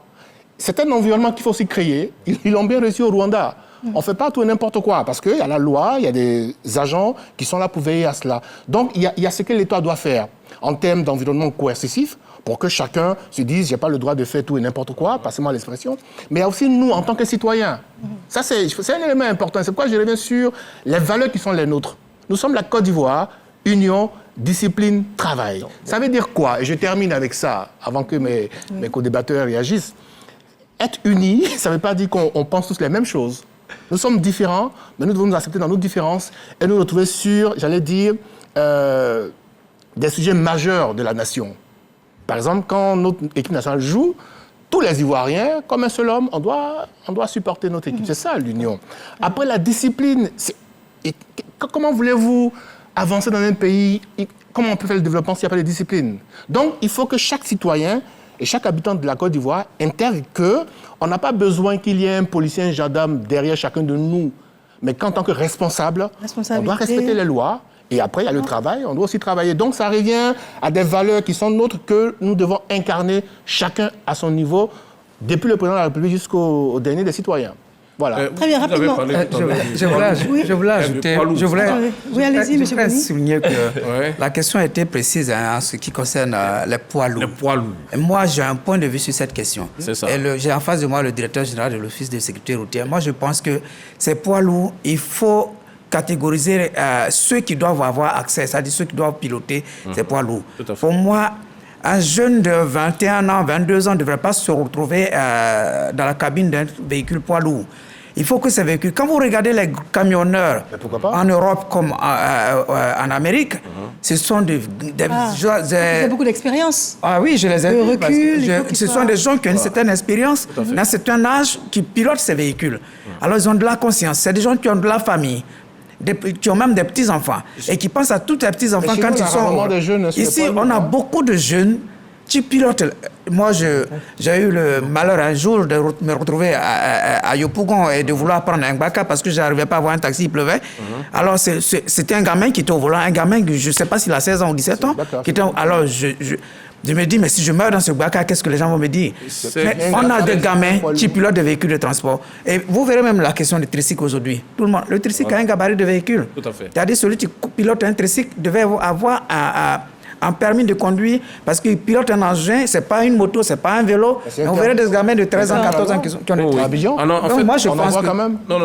C: C'est un environnement qu'il faut aussi créer. Ils l'ont bien réussi au Rwanda. On ne fait pas tout et n'importe quoi, parce qu'il y a la loi, il y a des agents qui sont là pour veiller à cela. Donc, il y a ce que l'État doit faire en termes d'environnement coercitif, pour que chacun se dise, je n'ai pas le droit de faire tout et n'importe quoi, passez-moi l'expression. Mais il y a aussi nous, en tant que citoyens. Ça, c'est un élément important. C'est pourquoi je reviens sur les valeurs qui sont les nôtres. Nous sommes la Côte d'Ivoire, union, discipline, travail. Ça veut dire quoi? Et je termine avec ça, avant que mes co-débatteurs réagissent. Être unis, ça ne veut pas dire qu'on pense tous les mêmes choses. Nous sommes différents, mais nous devons nous accepter dans nos différences et nous retrouver sur, j'allais dire, des sujets majeurs de la nation. Par exemple, quand notre équipe nationale joue, tous les Ivoiriens, comme un seul homme, on doit supporter notre équipe. C'est ça, l'union. Après, la discipline, comment voulez-vous avancer dans un pays? Comment on peut faire le développement s'il n'y a pas de discipline? Donc, il faut que chaque citoyen et chaque habitant de la Côte d'Ivoire intègre qu'on n'a pas besoin qu'il y ait un policier, un gendarme derrière chacun de nous. Mais qu'en tant que responsable, on doit respecter les lois. Et après, il y a le travail, on doit aussi travailler. Donc, ça revient à des valeurs qui sont nôtres que nous devons incarner chacun à son niveau, depuis le président de la République jusqu'au dernier des citoyens. Voilà.
A: Très bien, rapidement.
E: Je voulais ajouter,
A: oui, allez-y, monsieur Boni.
E: Souligner que la question était précise en ce qui concerne les poids lourds.
B: Les poids lourds.
E: Et moi, j'ai un point de vue sur cette question.
B: C'est ça.
E: Et j'ai en face de moi le directeur général de l'Office de sécurité routière. Moi, je pense que ces poids lourds, il faut catégoriser ceux qui doivent avoir accès, c'est-à-dire ceux qui doivent piloter ces poids lourds. Pour moi, un jeune de 21 ans, 22 ans ne devrait pas se retrouver dans la cabine d'un véhicule poids lourd. Il faut que ces véhicules... Quand vous regardez les camionneurs en Europe comme en Amérique, ce sont
A: Vous avez beaucoup d'expérience.
E: Ah oui, je les ai
A: Le
E: vus.
A: recul,
E: Ce sont des gens qui ont une certaine expérience, dans un certain âge, qui pilotent ces véhicules. Alors, ils ont de la conscience. C'est des gens qui ont de la famille, qui ont même des petits-enfants, et qui pensent à tous les petits-enfants quand ils sont... Ici, on a beaucoup de jeunes qui pilotent. Moi, j'ai eu le malheur un jour de me retrouver à Yopougon et de vouloir prendre un Gbaka parce que je n'arrivais pas à avoir un taxi, il pleuvait. Alors, c'était un gamin qui était au volant, un gamin, je ne sais pas s'il a 16 ans ou 17 ans. Alors, je me dis, mais si je meurs dans ce Gbaka, qu'est-ce que les gens vont me dire? Mais on a des gamins qui pilotent des véhicules de transport. Et vous verrez même la question du tricycle aujourd'hui. Tout le monde, le tricycle a un gabarit de véhicule.
B: Tout à fait.
E: C'est-à-dire celui qui pilote un tricycle devait avoir un permis de conduire parce qu'il pilote un engin, c'est pas une moto, c'est pas un vélo. On verrait des gamins de 13 ans, 14 ans qui ont des
C: Abidjan.
E: Donc moi je pense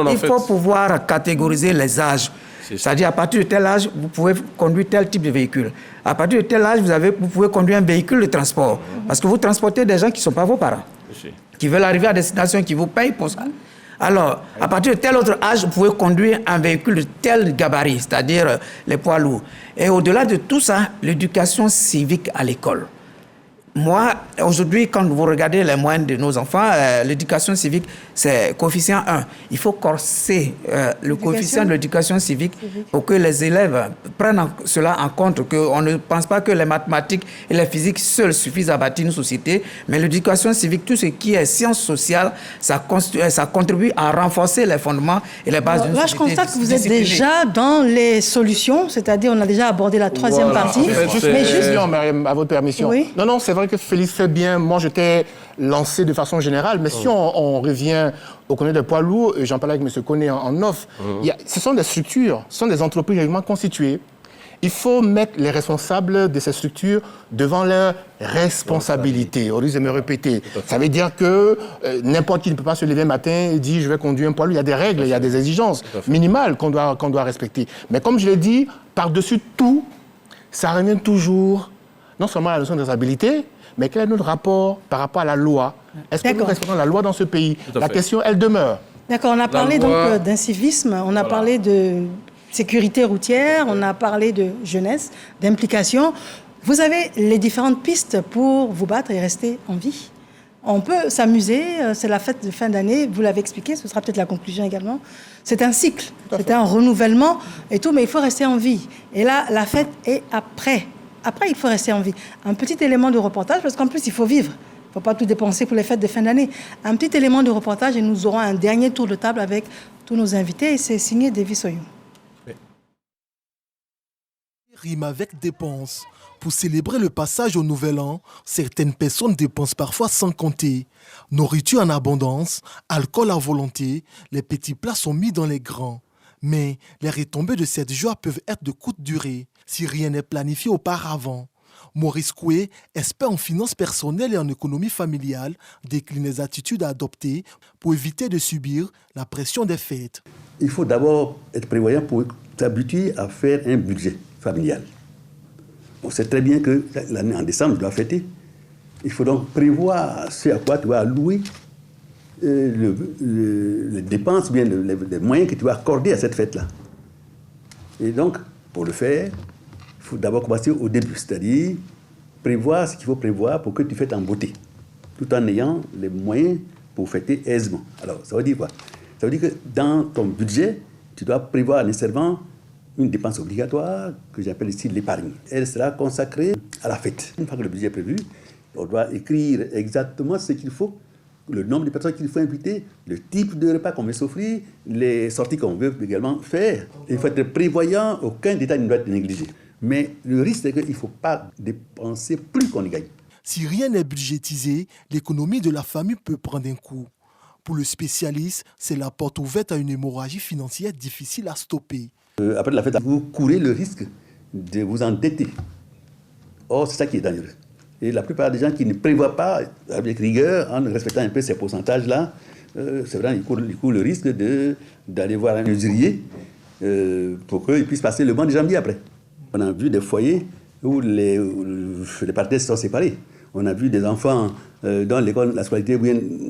E: qu'il faut pouvoir catégoriser les âges. C'est-à-dire à partir de tel âge, vous pouvez conduire tel type de véhicule. À partir de tel âge, vous pouvez conduire un véhicule de transport. Parce que vous transportez des gens qui ne sont pas vos parents, qui veulent arriver à destination, qui vous payent pour ça. Alors, à partir de tel autre âge, vous pouvez conduire un véhicule de tel gabarit, c'est-à-dire les poids lourds. Et au-delà de tout ça, l'éducation civique à l'école. Moi, aujourd'hui, quand vous regardez les moyennes de nos enfants, l'éducation civique, c'est coefficient 1. Il faut corser le coefficient de l'éducation civique pour que les élèves prennent cela en compte, qu'on ne pense pas que les mathématiques et la physique seules suffisent à bâtir une société, mais l'éducation civique, tout ce qui est sciences sociales, ça contribue à renforcer les fondements et les bases d'une société.
A: Là, je constate que vous êtes déjà dans les solutions, c'est-à-dire on a déjà abordé la troisième partie.
C: Mais juste, à votre permission.
A: Oui.
C: Non, c'est vrai que Félix fait bien. Moi, je t'ai lancé de façon générale, mais si on revient au Conseil des poids lourds, j'en parlais avec M. Koné en off, ce sont des structures, ce sont des entreprises régulièrement constituées. Il faut mettre les responsables de ces structures devant leurs responsabilités. Au risque de me répéter, ça veut dire que n'importe qui ne peut pas se lever un matin et dire je vais conduire un poids lourd. Il y a des règles, il y a des exigences minimales qu'on doit respecter. Mais comme je l'ai dit, par-dessus tout, ça revient toujours non seulement à la notion de responsabilité, mais quel est notre rapport par rapport à la loi? Est-ce que nous respectons la loi dans ce pays? La question, elle demeure.
A: D'accord, on a parlé donc d'incivisme, on a parlé de sécurité routière, on a parlé de jeunesse, d'implication. Vous avez les différentes pistes pour vous battre et rester en vie. On peut s'amuser, c'est la fête de fin d'année, vous l'avez expliqué, ce sera peut-être la conclusion également. C'est un cycle, c'est un renouvellement et tout, mais il faut rester en vie. Et là, la fête est après. Après, il faut rester en vie. Un petit élément de reportage, parce qu'en plus, il faut vivre. Il ne faut pas tout dépenser pour les fêtes de fin d'année. Un petit élément de reportage et nous aurons un dernier tour de table avec tous nos invités. Et c'est signé Davis Oyou.
F: Rime avec dépenses. Pour célébrer le passage au Nouvel An, certaines personnes dépensent parfois sans compter. Nourriture en abondance, alcool à volonté, les petits plats sont mis dans les grands. Mais les retombées de cette joie peuvent être de courte durée, si rien n'est planifié auparavant. Maurice Koué, expert en finances personnelles et en économie familiale, décline les attitudes à adopter pour éviter de subir la pression des fêtes.
N: Il faut d'abord être prévoyant pour s'habituer à faire un budget familial. On sait très bien que l'année en décembre, tu dois fêter. Il faut donc prévoir ce à quoi tu vas allouer les dépenses, bien les moyens que tu vas accorder à cette fête-là. Et donc, pour le faire, il faut d'abord commencer au début, c'est-à-dire prévoir ce qu'il faut prévoir pour que tu fêtes en beauté, tout en ayant les moyens pour fêter aisément. Alors, ça veut dire quoi? Ça veut dire que dans ton budget, tu dois prévoir nécessairement une dépense obligatoire, que j'appelle ici l'épargne. Elle sera consacrée à la fête. Une fois que le budget est prévu, on doit écrire exactement ce qu'il faut, le nombre de personnes qu'il faut inviter, le type de repas qu'on veut s'offrir, les sorties qu'on veut également faire. Il faut être prévoyant, aucun détail ne doit être négligé. Mais le risque, c'est qu'il ne faut pas dépenser plus qu'on y gagne.
F: Si rien n'est budgétisé, l'économie de la famille peut prendre un coup. Pour le spécialiste, c'est la porte ouverte à une hémorragie financière difficile à stopper.
N: Après la fête, vous courez le risque de vous endetter. Or, c'est ça qui est dangereux. Et la plupart des gens qui ne prévoient pas avec rigueur, en respectant un peu ces pourcentages-là, c'est vrai, ils courent le risque d'aller voir un usurier pour qu'il puisse passer le banc des jambiers après. On a vu des foyers où les partenaires se sont séparés. On a vu des enfants dans l'école, la scolarité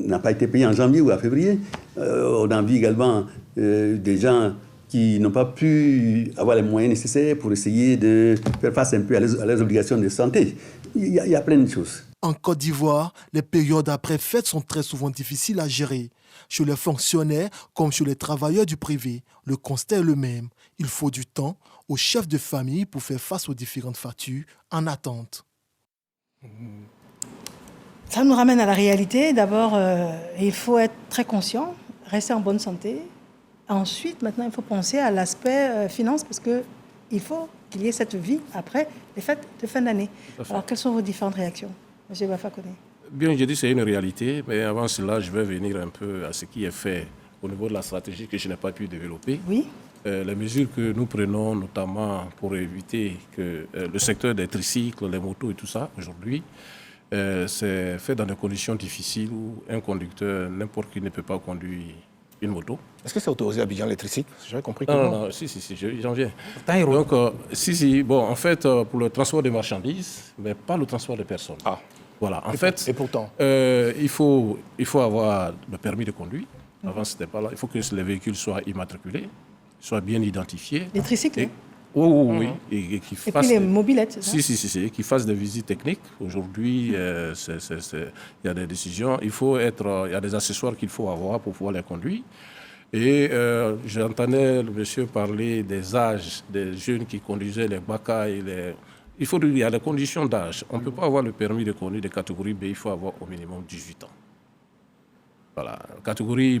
N: n'a pas été payée en janvier ou en février. On a vu également des gens qui n'ont pas pu avoir les moyens nécessaires pour essayer de faire face un peu à leurs obligations de santé. Il y a plein de choses.
F: En Côte d'Ivoire, les périodes après-fêtes sont très souvent difficiles à gérer. Chez les fonctionnaires comme chez les travailleurs du privé, le constat est le même. Il faut du temps aux chefs de famille pour faire face aux différentes factures en attente.
A: Ça nous ramène à la réalité. D'abord, il faut être très conscient, rester en bonne santé. Ensuite, maintenant, il faut penser à l'aspect finance parce qu'il faut qu'il y ait cette vie après les fêtes de fin d'année. Alors, quelles sont vos différentes réactions, M. Bafakone?
B: Bien, je dis que c'est une réalité, mais avant cela, je vais venir un peu à ce qui est fait au niveau de la stratégie que je n'ai pas pu développer.
A: Oui.
B: Les mesures que nous prenons, notamment pour éviter que le secteur des tricycles, les motos et tout ça, aujourd'hui, c'est fait dans des conditions difficiles où un conducteur, n'importe qui, ne peut pas conduire une moto.
C: Est-ce que c'est autorisé à Abidjan, les tricycles? J'avais compris que
B: non, si, j'en viens. Donc, bon, en fait, pour le transport des marchandises, mais pas le transport des personnes.
C: Ah.
B: Voilà, en
C: et
B: fait,
C: et pourtant
B: il faut avoir le permis de conduire. Avant, c'était pas là. Il faut que les véhicules soient immatriculés, soient bien identifiés.
A: Les tricycles?
B: Oui. Et
A: puis les mobylettes, c'est ça?
B: Si, qui fassent des visites techniques. Aujourd'hui, il y a des décisions. Il y a des accessoires qu'il faut avoir pour pouvoir les conduire. Et j'entendais le monsieur parler des âges des jeunes qui conduisaient les BACA et les... Il y a des conditions d'âge. On ne peut pas avoir le permis de conduire de catégorie B, il faut avoir au minimum 18 ans. Voilà.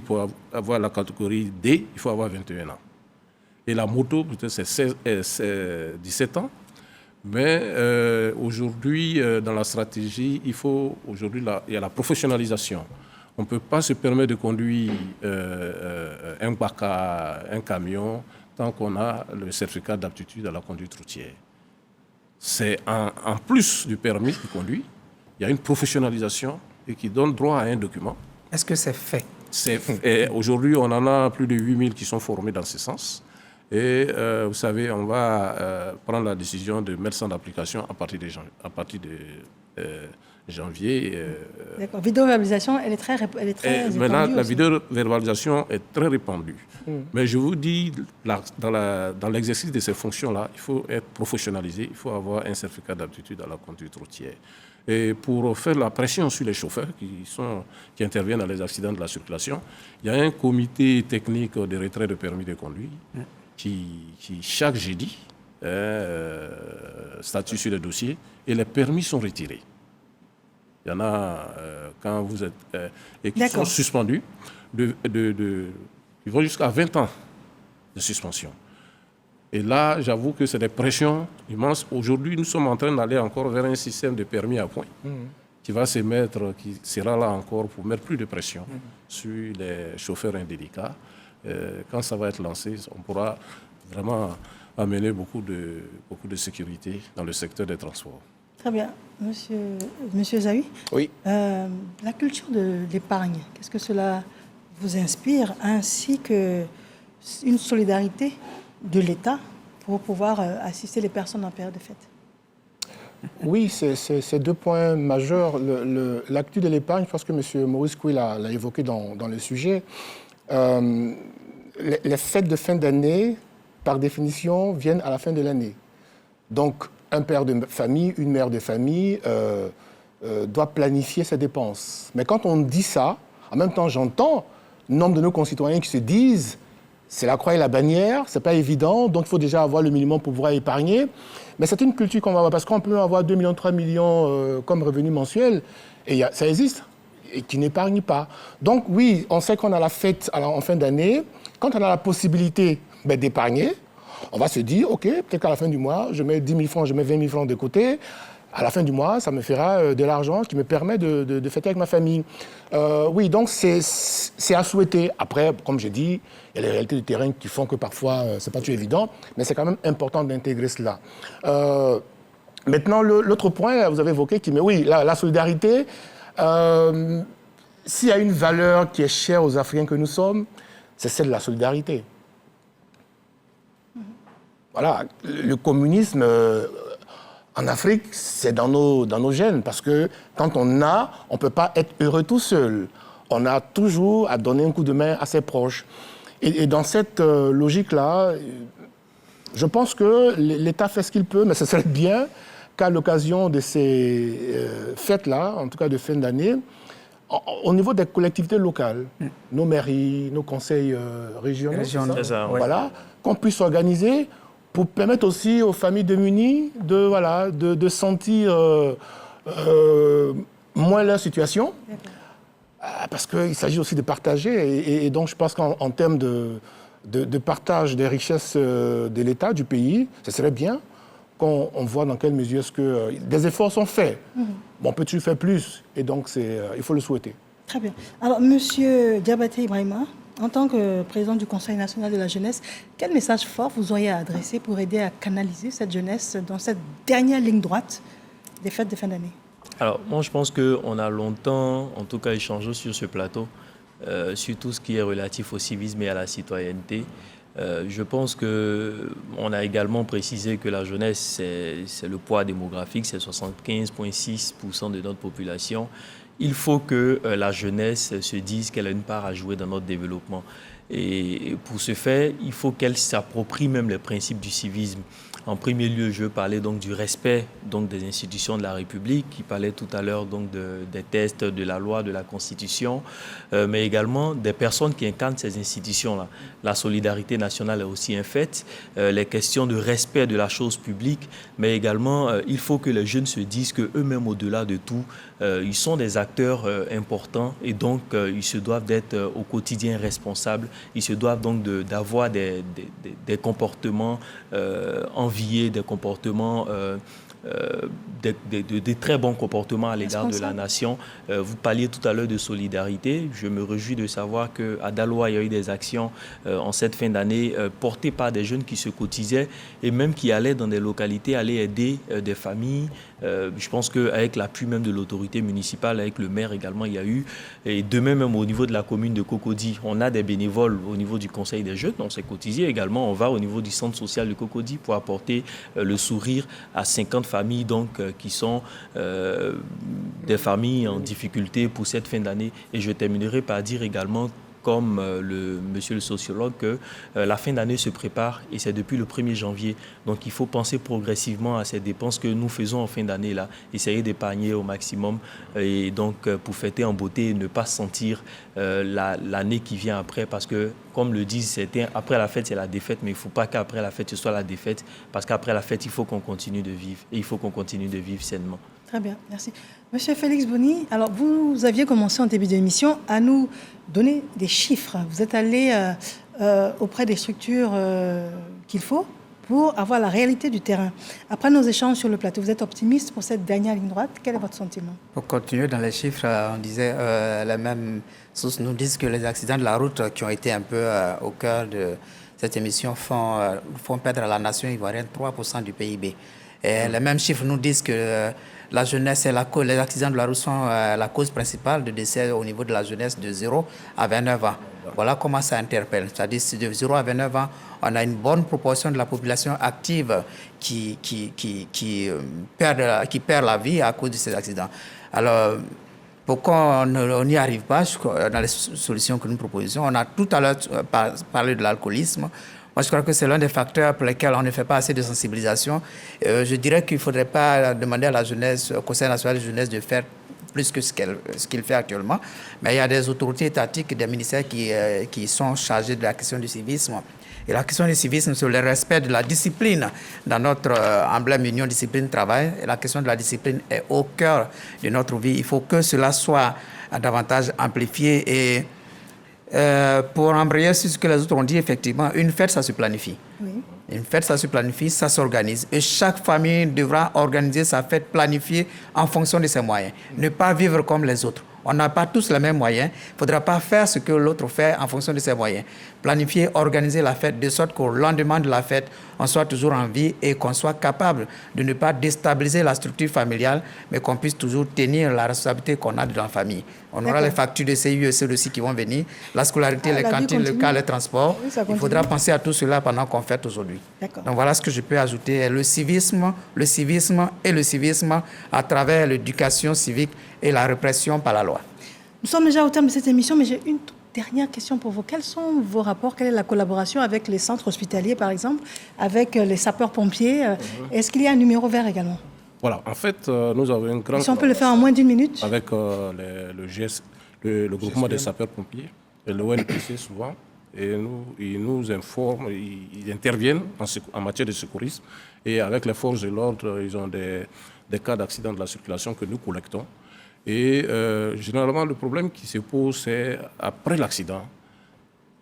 B: Pour avoir la catégorie D, il faut avoir 21 ans. Et la moto, peut-être c'est 17 ans. Mais aujourd'hui, dans la stratégie, il y a la professionnalisation. On ne peut pas se permettre de conduire un BACA, un camion, tant qu'on a le certificat d'aptitude à la conduite routière. C'est en plus du permis de conduire, il y a une professionnalisation et qui donne droit à un document.
E: Est-ce que c'est fait?
B: Aujourd'hui, on en a plus de 8000 qui sont formés dans ce sens. Et vous savez, on va prendre la décision de mettre ça en application à partir de janvier.
A: D'accord. Vidéo-verbalisation, elle est très
B: maintenant,
A: répandue
B: la
A: aussi.
B: vidéo-verbalisation est très répandue. Mais je vous dis, dans l'exercice de ces fonctions-là, il faut être professionnalisé, il faut avoir un certificat d'aptitude à la conduite routière. Et pour faire la pression sur les chauffeurs qui interviennent dans les accidents de la circulation, il y a un comité technique de retrait de permis de conduire qui chaque jeudi, statue sur les dossiers et les permis sont retirés. Il y en a quand vous êtes... et qui sont suspendus, ils vont jusqu'à 20 ans de suspension. Et là, j'avoue que c'est des pressions immenses. Aujourd'hui, nous sommes en train d'aller encore vers un système de permis à points qui sera là encore pour mettre plus de pression sur les chauffeurs indélicats. Quand ça va être lancé, on pourra vraiment amener beaucoup de sécurité dans le secteur des transports.
A: Très bien. Monsieur Zawi,
C: oui.
A: La culture de l'épargne, qu'est-ce que cela vous inspire, ainsi qu'une solidarité de l'État pour pouvoir assister les personnes en période de fête?
C: Oui, c'est deux points majeurs. La culture de l'épargne, je pense que M. Maurice Coué l'a évoqué dans le sujet. Les fêtes de fin d'année, par définition, viennent à la fin de l'année. Donc, un père de famille, une mère de famille doit planifier ses dépenses. Mais quand on dit ça, en même temps, j'entends nombre de nos concitoyens qui se disent c'est la croix et la bannière, c'est pas évident, donc il faut déjà avoir le minimum pour pouvoir épargner. Mais c'est une culture qu'on va avoir, parce qu'on peut avoir 2 millions, 3 millions comme revenu mensuel, et ça existe, et qui n'épargnent pas. Donc oui, on sait qu'on a la fête en fin d'année, quand on a la possibilité d'épargner, on va se dire, OK, peut-être qu'à la fin du mois, je mets 10 000 francs, je mets 20 000 francs de côté. À la fin du mois, ça me fera de l'argent qui me permet de fêter avec ma famille. Oui, donc c'est à souhaiter. Après, comme j'ai dit, il y a les réalités du terrain qui font que parfois, c'est pas tout évident, mais c'est quand même important d'intégrer cela. Maintenant, l'autre point, vous avez évoqué, la solidarité, s'il y a une valeur qui est chère aux Africains que nous sommes, c'est celle de la solidarité. Voilà, le communisme En Afrique, c'est dans nos gènes, parce que quand on ne peut pas être heureux tout seul. On a toujours à donner un coup de main à ses proches. Et dans cette logique-là, je pense que l'État fait ce qu'il peut, mais ce serait bien qu'à l'occasion de ces fêtes-là, en tout cas de fin d'année, au niveau des collectivités locales, nos mairies, nos conseils régionaux, voilà, qu'on puisse organiser pour permettre aussi aux familles démunies de sentir moins leur situation, parce qu'il s'agit aussi de partager. Et donc, je pense qu'en termes de partage des richesses de l'État, du pays, ce serait bien qu'on voit dans quelle mesure est-ce que des efforts sont faits. Bon, on peut toujours faire plus, et donc il faut le souhaiter.
A: Très bien. Alors, Monsieur Diabaté Ibrahima, en tant que président du Conseil national de la jeunesse, quel message fort vous auriez à adresser pour aider à canaliser cette jeunesse dans cette dernière ligne droite des fêtes de fin d'année?
D: Alors, moi, je pense qu'on a longtemps, en tout cas, échangé sur ce plateau, sur tout ce qui est relatif au civisme et à la citoyenneté. Je pense qu'on a également précisé que la jeunesse, c'est le poids démographique, c'est 75,6% de notre population. Il faut que la jeunesse se dise qu'elle a une part à jouer dans notre développement. Et pour ce faire, il faut qu'elle s'approprie même les principes du civisme. En premier lieu, je parlais donc du respect donc des institutions de la République, qui parlait tout à l'heure donc des tests de la loi, de la Constitution, mais également des personnes qui incarnent ces institutions-là. La solidarité nationale est aussi un fait, les questions de respect de la chose publique, mais également il faut que les jeunes se disent qu'eux-mêmes, au-delà de tout, ils sont des acteurs importants et donc ils se doivent d'être au quotidien responsables, ils se doivent donc d'avoir des comportements enviés, des comportements, des très bons comportements à l'égard de la nation. Vous parliez tout à l'heure de solidarité. Je me réjouis de savoir qu'à Daloa, il y a eu des actions en cette fin d'année portées par des jeunes qui se cotisaient et même qui allaient dans des localités, aller aider des familles. Je pense qu'avec l'appui même de l'autorité municipale, avec le maire également, il y a eu. Et demain même au niveau de la commune de Cocody, on a des bénévoles au niveau du conseil des jeunes. On s'est cotisé également. On va au niveau du centre social de Cocody pour apporter le sourire à 50 familles donc, qui sont des familles en difficulté pour cette fin d'année. Et je terminerai par dire également, comme monsieur le sociologue, que la fin d'année se prépare et c'est depuis le 1er janvier. Donc il faut penser progressivement à ces dépenses que nous faisons en fin d'année, là, essayer d'épargner au maximum et donc pour fêter en beauté et ne pas sentir l'année qui vient après, parce que comme le disent certains, après la fête c'est la défaite, mais il ne faut pas qu'après la fête ce soit la défaite, parce qu'après la fête il faut qu'on continue de vivre et il faut qu'on continue de vivre sainement.
A: Très bien, merci. Monsieur Félix Boni, alors vous aviez commencé en début d'émission à nous donner des chiffres. Vous êtes allé auprès des structures qu'il faut pour avoir la réalité du terrain. Après nos échanges sur le plateau, vous êtes optimiste pour cette dernière ligne droite. Quel est votre sentiment?
E: Pour continuer dans les chiffres, on disait, les mêmes sources nous disent que les accidents de la route qui ont été un peu au cœur de cette émission font perdre à la nation ivoirienne 3% du PIB. Et les mêmes chiffres nous disent que la jeunesse et les accidents de la route sont la cause principale de décès au niveau de la jeunesse de 0 à 29 ans. Voilà comment ça interpelle. C'est-à-dire de 0 à 29 ans, on a une bonne proportion de la population active qui perd la vie à cause de ces accidents. Alors, pourquoi on n'y arrive pas dans les solutions que nous proposons? On a tout à l'heure parlé de l'alcoolisme. Moi, je crois que c'est l'un des facteurs pour lesquels on ne fait pas assez de sensibilisation. Je dirais qu'il ne faudrait pas demander à la jeunesse, au Conseil national de jeunesse, de faire plus que ce qu'il fait actuellement. Mais il y a des autorités étatiques, des ministères qui sont chargés de la question du civisme. Et la question du civisme, c'est le respect de la discipline. Dans notre emblème Union Discipline Travail, et la question de la discipline est au cœur de notre vie. Il faut que cela soit davantage amplifié. Et pour embrayer sur ce que les autres ont dit, effectivement, une fête, ça se planifie. Oui. Une fête, ça se planifie, ça s'organise. Et chaque famille devra organiser sa fête planifiée en fonction de ses moyens. Ne pas vivre comme les autres. On n'a pas tous les mêmes moyens. Il ne faudra pas faire ce que l'autre fait en fonction de ses moyens. Planifier, organiser la fête de sorte qu'au lendemain de la fête, on soit toujours en vie et qu'on soit capable de ne pas déstabiliser la structure familiale, mais qu'on puisse toujours tenir la responsabilité qu'on a dans la famille. On aura les factures de CIE aussi qui vont venir, la scolarité, les cantines, le cas, les transports. Oui, il faudra penser à tout cela pendant qu'on fête aujourd'hui. Donc voilà ce que je peux ajouter. Le civisme et le civisme à travers l'éducation civique et la répression par la loi.
A: Nous sommes déjà au terme de cette émission, mais j'ai une toute dernière question pour vous. Quels sont vos rapports? Quelle est la collaboration avec les centres hospitaliers, par exemple, avec les sapeurs-pompiers? Est-ce qu'il y a un numéro vert également?
B: Voilà, en fait, nous avons une grande...
A: Si on peut le faire en moins d'1 minute?
B: Avec le groupement des sapeurs-pompiers, et le ONPC souvent, et ils nous informent, ils interviennent en matière de secourisme, et avec les forces de l'ordre, ils ont des cas d'accident de la circulation que nous collectons. Et généralement, le problème qui se pose, c'est après l'accident,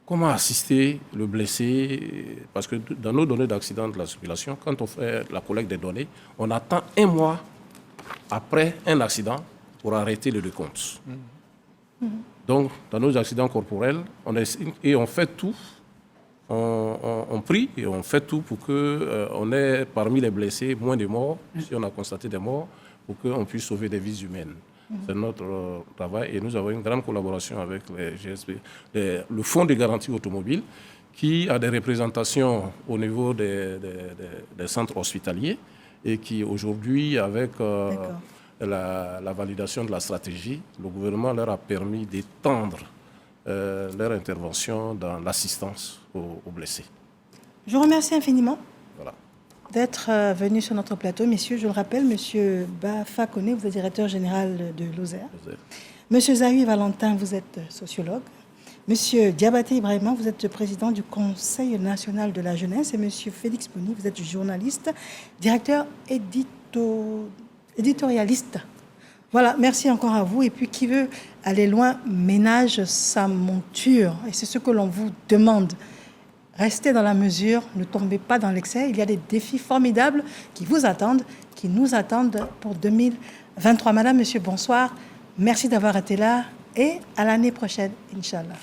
B: comment assister le blessé? Parce que dans nos données d'accident de la circulation, quand on fait la collecte des données, on attend 1 mois après un accident pour arrêter le décompte. Donc, dans nos accidents corporels, on fait tout, on prie et on fait tout pour qu'on ait parmi les blessés moins de morts, si on a constaté des morts, pour qu'on puisse sauver des vies humaines. C'est notre travail et nous avons une grande collaboration avec les GSP, le Fonds de garantie automobile, qui a des représentations au niveau des centres hospitaliers et qui aujourd'hui, avec la validation de la stratégie, le gouvernement leur a permis d'étendre leur intervention dans l'assistance aux blessés.
A: Je vous remercie infiniment.
B: Voilà.
A: D'être venu sur notre plateau. Messieurs, je le rappelle, Monsieur Bafa Koné, vous êtes directeur général de Lozère. Monsieur Zahui Valentin, vous êtes sociologue. Monsieur Diabaté Ibrahima, vous êtes président du Conseil national de la jeunesse. Et Monsieur Félix Boni, vous êtes journaliste, directeur éditorialiste. Voilà, merci encore à vous. Et puis, qui veut aller loin, ménage sa monture. Et c'est ce que l'on vous demande. Restez dans la mesure, ne tombez pas dans l'excès. Il y a des défis formidables qui vous attendent, qui nous attendent pour 2023. Madame, monsieur, bonsoir. Merci d'avoir été là et à l'année prochaine, Inch'Allah.